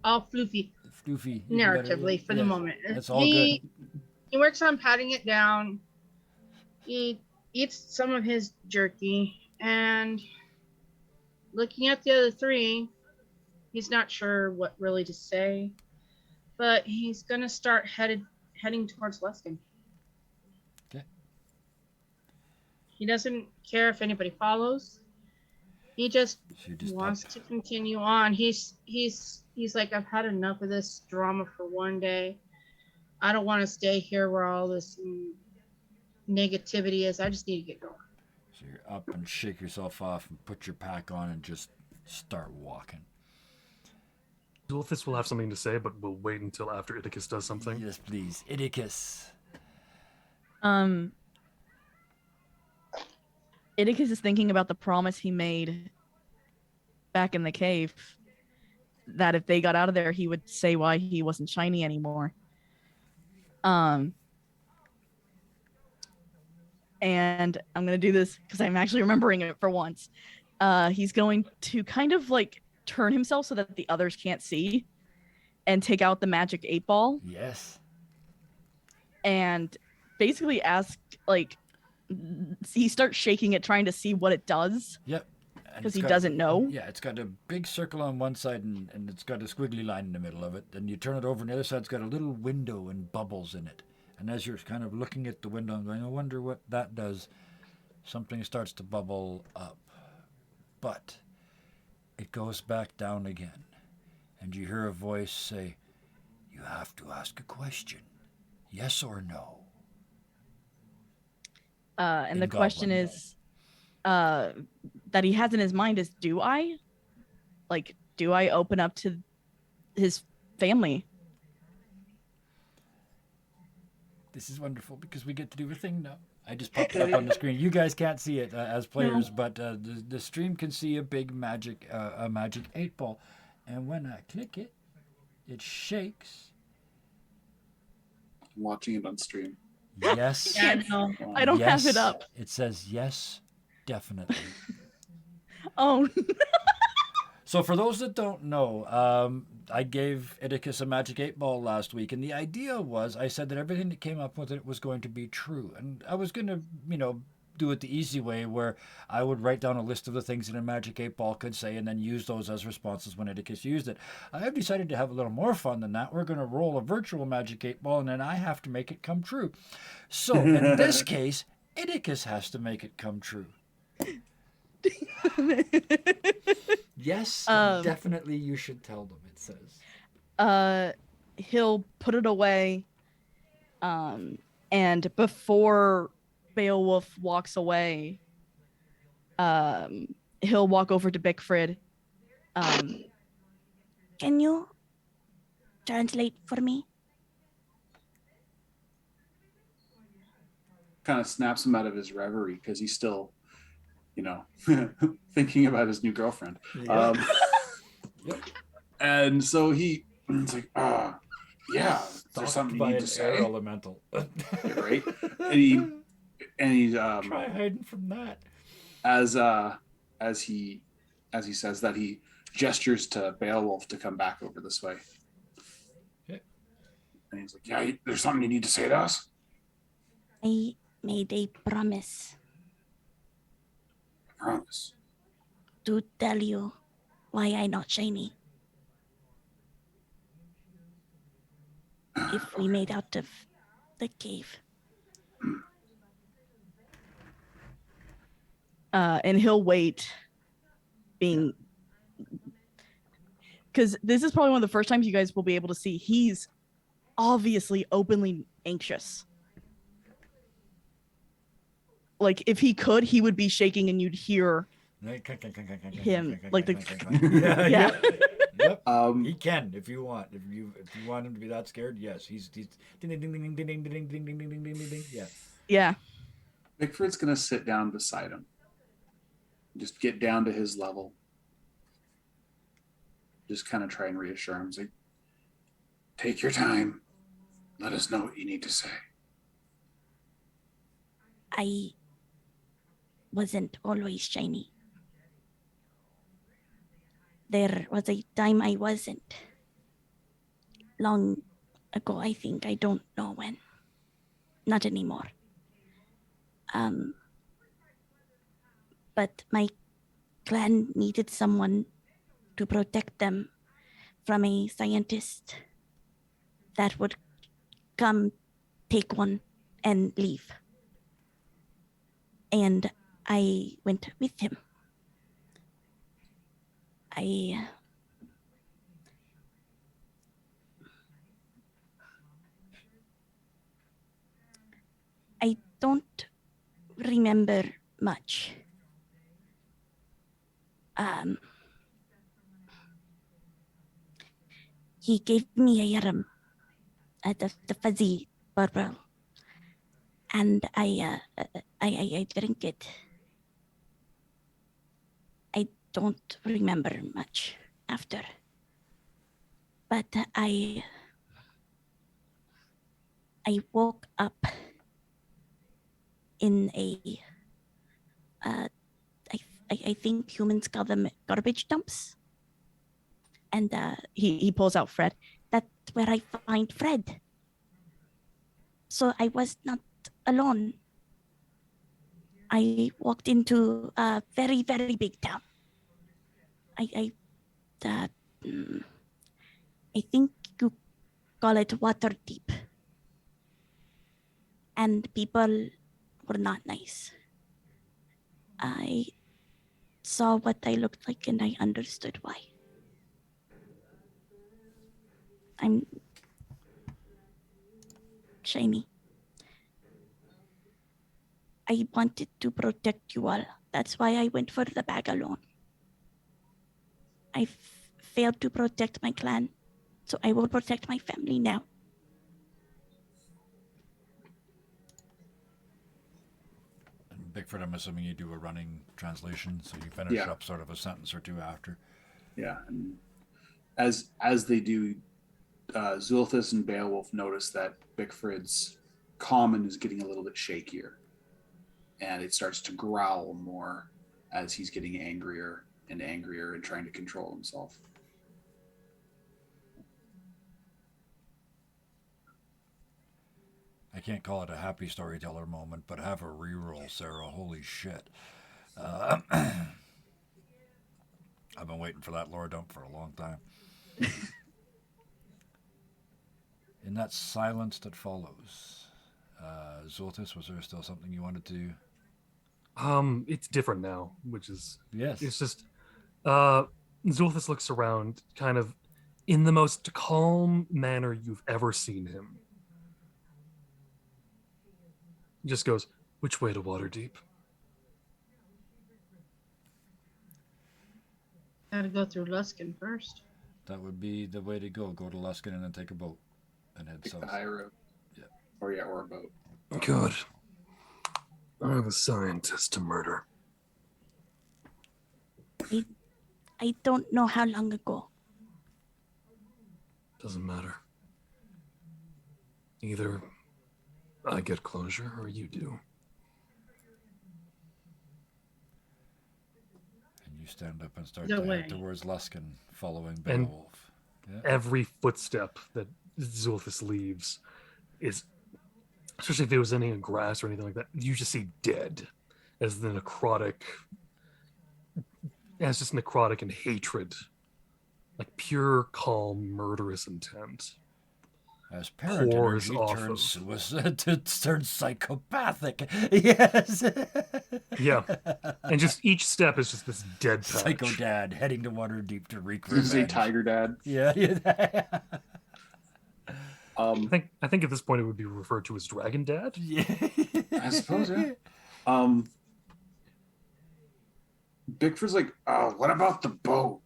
all floofy. Floofy. Narratively for the moment. That's all He works on patting it down. He eats some of his jerky, and looking at the other three, he's not sure what really to say, but he's gonna start heading towards Luskin. Okay. He doesn't care if anybody follows. He just She just wants popped. to continue on. He's like, I've had enough of this drama for one day. I don't want to stay here where all this negativity is. I just need to get going. So you're up and shake yourself off and put your pack on and just start walking. Zulfis will have something to say, but we'll wait until after Idicus does something. Yes, please. Idicus. Idicus is thinking about the promise he made back in the cave that if they got out of there, he would say why he wasn't shiny anymore. And I'm going to do this because I'm actually remembering it for once. He's going to kind of like turn himself so that the others can't see and take out the magic 8-ball Yes. and basically ask, like, he starts shaking it, trying to see what it does Yep. because he doesn't know. Yeah, it's got a big circle on one side and it's got a squiggly line in the middle of it. Then you turn it over and the other side's got a little window and bubbles in it. And as you're kind of looking at the window and going, I wonder what that does, something starts to bubble up. But it goes back down again. And you hear a voice say, you have to ask a question. Yes or no? And In the question Goblin. is, that he has in his mind is, do I open up to his family? This is wonderful because we get to do a thing now. I just popped it up on the screen. You guys can't see it as players, but the stream can see a big magic 8-ball, and when I click it, it shakes. I'm watching it on stream. Yes. Yeah, no. I don't have it yes. up. It says yes, definitely. Oh, So for those that don't know, I gave Idicus a magic 8-ball last week, and the idea was I said that everything that came up with it was going to be true, and I was going to, do it the easy way where I would write down a list of the things that a magic 8-ball could say and then use those as responses when Idicus used it. I have decided to have a little more fun than that. We're going to roll a virtual magic 8-ball, and then I have to make it come true. So in this case, Idicus has to make it come true. Yes, definitely you should tell them, it says. he'll put it away, and before Beowulf walks away, he'll walk over to Bickford. Can you translate for me? Kind of snaps him out of his reverie because he's still, thinking about his new girlfriend. Yep. And so he's like, yeah, is there something you need to say? Air elemental. Yeah, right? And he Try hiding from that. as he says that, he gestures to Beowulf to come back over this way. Okay. And he's like, yeah, there's something you need to say to us? I made a promise I promise. to tell you why I not shiny. If we made out of the cave. And he'll wait, being, because this is probably one of the first times you guys will be able to see he's obviously openly anxious. Like, if he could, he would be shaking and you'd hear him, like the yeah. Yep. He Um, can if you want. If you want him to be that scared, yes. He's ding ding ding ding ding ding ding ding ding ding ding ding ding ding. Yeah. yeah. Bickford's gonna sit down beside him. Just get down to his level. Just kind of try and reassure him. He's like, take your time. Let us know what you need to say. I wasn't always shiny. There was a time I wasn't. Long ago, I think. I don't know when. Not anymore. But my clan needed someone to protect them from a scientist that would come take one and leave. And I went with him. I don't remember much. He gave me a yarum, the fuzzy purple, and I drink it. I don't remember much after, but I woke up in a I think humans call them garbage dumps. And He pulls out Fred. that's where I find Fred. So I was not alone. I walked into a very, very big town. I think you call it Waterdeep. And people were not nice. I saw what I looked like and I understood why. I'm Shiny. I wanted to protect you all. That's why I went for the bag alone. I failed to protect my clan, so I will protect my family now. And Bickford, I'm assuming you do a running translation, so you finish Yeah. up sort of a sentence or two after. Yeah, and as they do, Zulthus and Beowulf notice that Bickford's common is getting a little bit shakier, and it starts to growl more as he's getting angrier and angrier and trying to control himself. I can't call it a happy storyteller moment, but have a reroll, Sarah. Holy shit. I've been waiting for that lore dump for a long time. In that silence that follows, Zulthus, was there still something you wanted to? It's different now, which is Yes. it's just Zulthus looks around kind of in the most calm manner you've ever seen him. He just goes, "Which way to Waterdeep?" Gotta go through Luskin first. That would be the way to go. Go to Luskin and then take a boat and head Take south. the high road. Yeah. Or a boat. Good. I have a scientist to murder. I don't know how long ago. Doesn't matter. Either I get closure or you do. And you stand up and start No to way. head towards Luskin, following And- Beowulf. Yeah. Every footstep that Zulthus leaves is, especially if there was any in grass or anything like that, you just see dead as the necrotic, as just necrotic and hatred, like pure, calm, murderous intent. As parent Pours energy off turns of- turns psychopathic. Yes. Yeah, and just each step is just this dead patch. Psycho dad heading to Waterdeep to wreak This is a revenge. tiger dad. Yeah. I think at this point it would be referred to as Dragon Dad. Yeah. I suppose, yeah. Bickford's like, oh, what about the boat?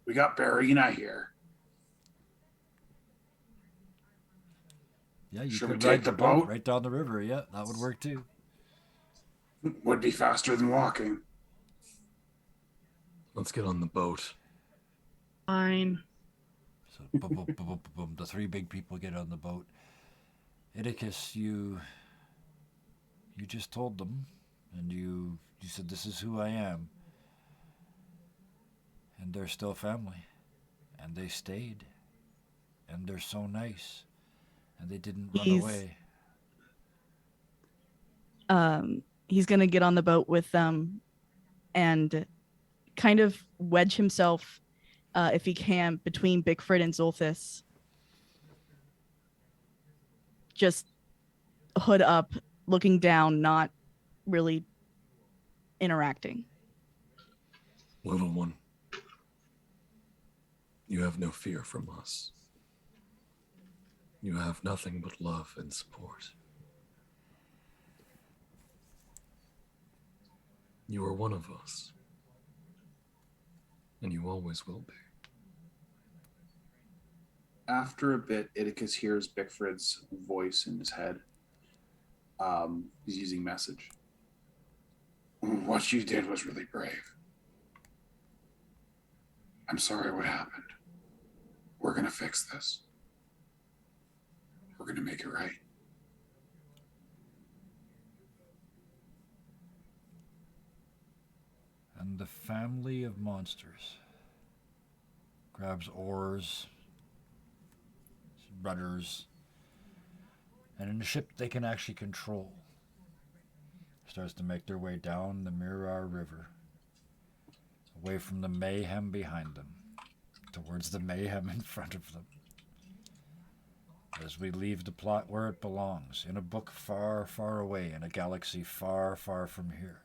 We got Barina here. Yeah, you Should we could take ride the the boat boat? right down the river. Yeah, that would work too. Would be faster than walking. Let's get on the boat. Fine. So boom, boom, boom, boom, boom, boom. The three big people get on the boat. Idicus, you just told them, and you said this is who I am, and they're still family, and they stayed, and they're so nice, and they didn't run He's- away. He's gonna get on the boat with them and kind of wedge himself, if he can, between Bickford and Zulthus. Just hood up, looking down, not really interacting. Little one, you have no fear from us. You have nothing but love and support. You are one of us. And you always will be. After a bit, Idicus hears Bickford's voice in his head. He's using message. What you did was really brave. I'm sorry what happened. We're going to fix this. We're going to make it right. And the family of monsters grabs oars, rudders, and in a ship they can actually control, starts to make their way down the Mirar River, away from the mayhem behind them, towards the mayhem in front of them. As we leave the plot where it belongs, in a book far, far away, in a galaxy far, far from here.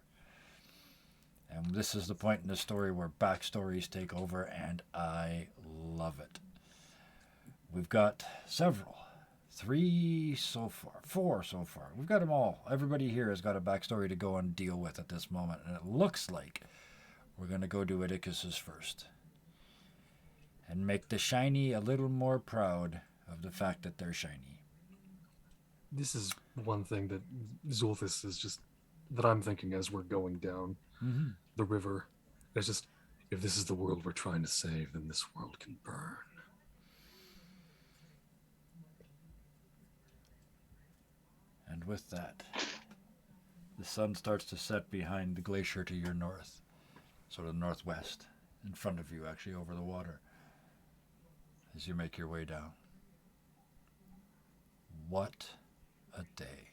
And this is the point in the story where backstories take over, and I love it. We've got several 3 so far, 4 so far. We've got them all. Everybody here has got a backstory to go and deal with at this moment, and it looks like we're going to go do Atticus's first. And make the shiny a little more proud of the fact that they're shiny. This is one thing that Zulthus is just, that I'm thinking as we're going down the river. It's just, if this is the world we're trying to save, then this world can burn. And with that, the sun starts to set behind the glacier to your north, sort of northwest, in front of you, actually, over the water, as you make your way down. What a day.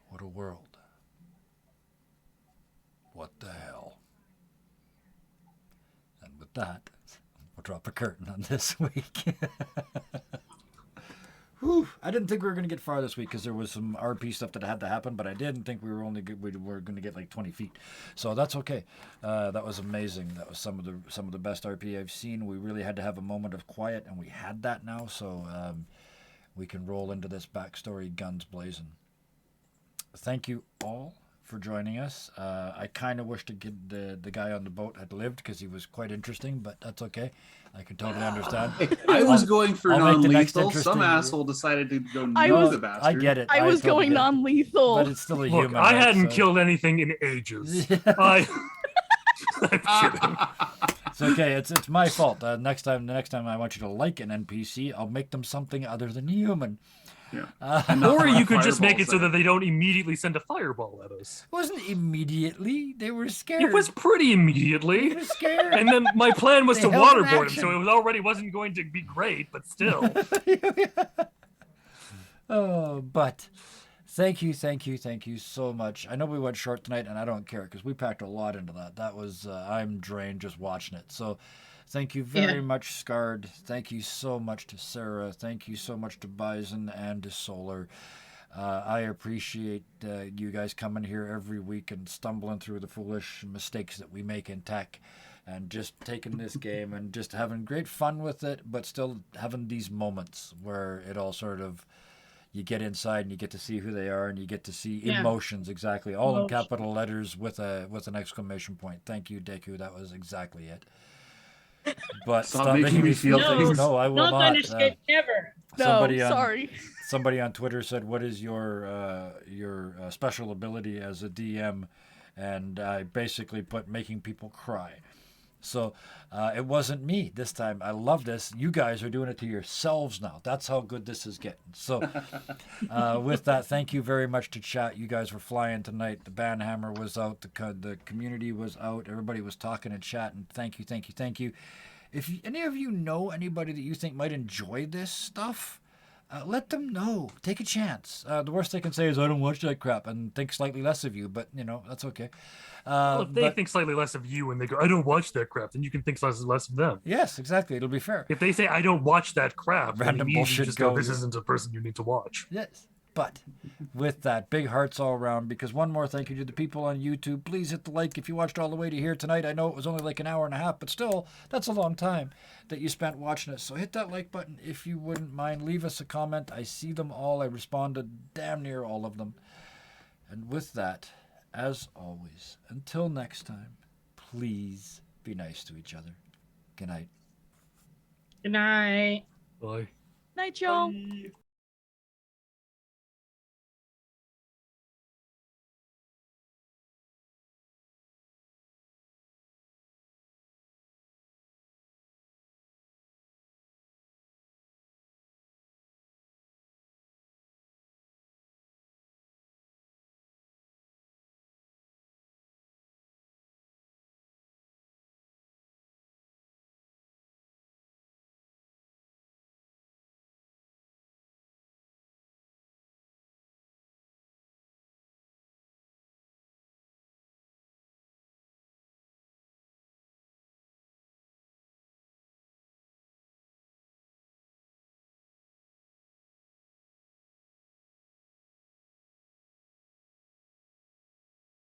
What a world. What the hell. And with that, we'll drop a curtain on this week. Whew. I didn't think we were going to get far this week because there was some RP stuff that had to happen, but I didn't think we were going to get like 20 feet. So that's okay. That was amazing. That was some of the best RP I've seen. We really had to have a moment of quiet, and we had that now. So we can roll into this backstory guns blazing. Thank you all for joining us. I kind of wish the guy on the boat had lived because he was quite interesting, but that's okay. I can totally understand. I was going for I'll make the next non-lethal. Some interesting- asshole decided to go I near was- the bastard. I get it. I was totally going get it. non-lethal. But it's still a Look, human. I right? hadn't So- killed anything in ages. I'm kidding. It's okay. It's my fault. The next time I want you to like an NPC, I'll make them something other than human. Yeah. Or you could just make it so that they don't immediately send a fireball at us. It wasn't immediately. They were scared. It was pretty They immediately. were scared. And then my plan was They to held an waterboard him, action. so it already wasn't going to be great, but still. Oh, but thank you so much. I know we went short tonight, and I don't care because we packed a lot into that. That was I'm drained just watching it. So thank you very much, Scarred. Thank you so much to Sarah. Thank you so much to Bison and to Solar. I appreciate you guys coming here every week and stumbling through the foolish mistakes that we make in tech and just taking this game and just having great fun with it, but still having these moments where it all sort of, you get inside and you get to see who they are and you get to see emotions, exactly, all in capital letters with an exclamation point. Thank you, Deku. That was exactly it. But Stop making me feel things. No, I will Not not. understand never. No, sorry. Somebody on Twitter said, "What is your special ability as a DM?" And I basically put making people cry. So it wasn't me this time. I love this. You guys are doing it to yourselves now. That's how good this is getting. So with that, thank you very much to chat. You guys were flying tonight. The Banhammer was out. The community was out. Everybody was talking and chatting. Thank you. If any of you know anybody that you think might enjoy this stuff, let them know. Take a chance. The worst they can say is, I don't watch that crap, and think slightly less of you, but, that's okay. Well, if they But- think slightly less of you and they go, I don't watch that crap, then you can think less of them. Yes, exactly. It'll be fair. If they say, I don't watch that crap, then Random immediately bullshit just go, goes. this isn't a person you need to watch. Yes. But with that, big hearts all around, because one more thank you to the people on YouTube. Please hit the like if you watched all the way to here tonight. I know it was only like an hour and a half, but still, that's a long time that you spent watching it. So hit that like button if you wouldn't mind. Leave us a comment. I see them all. I respond to damn near all of them. And with that, as always, until next time, please be nice to each other. Good night. Good night. Bye. Night, y'all.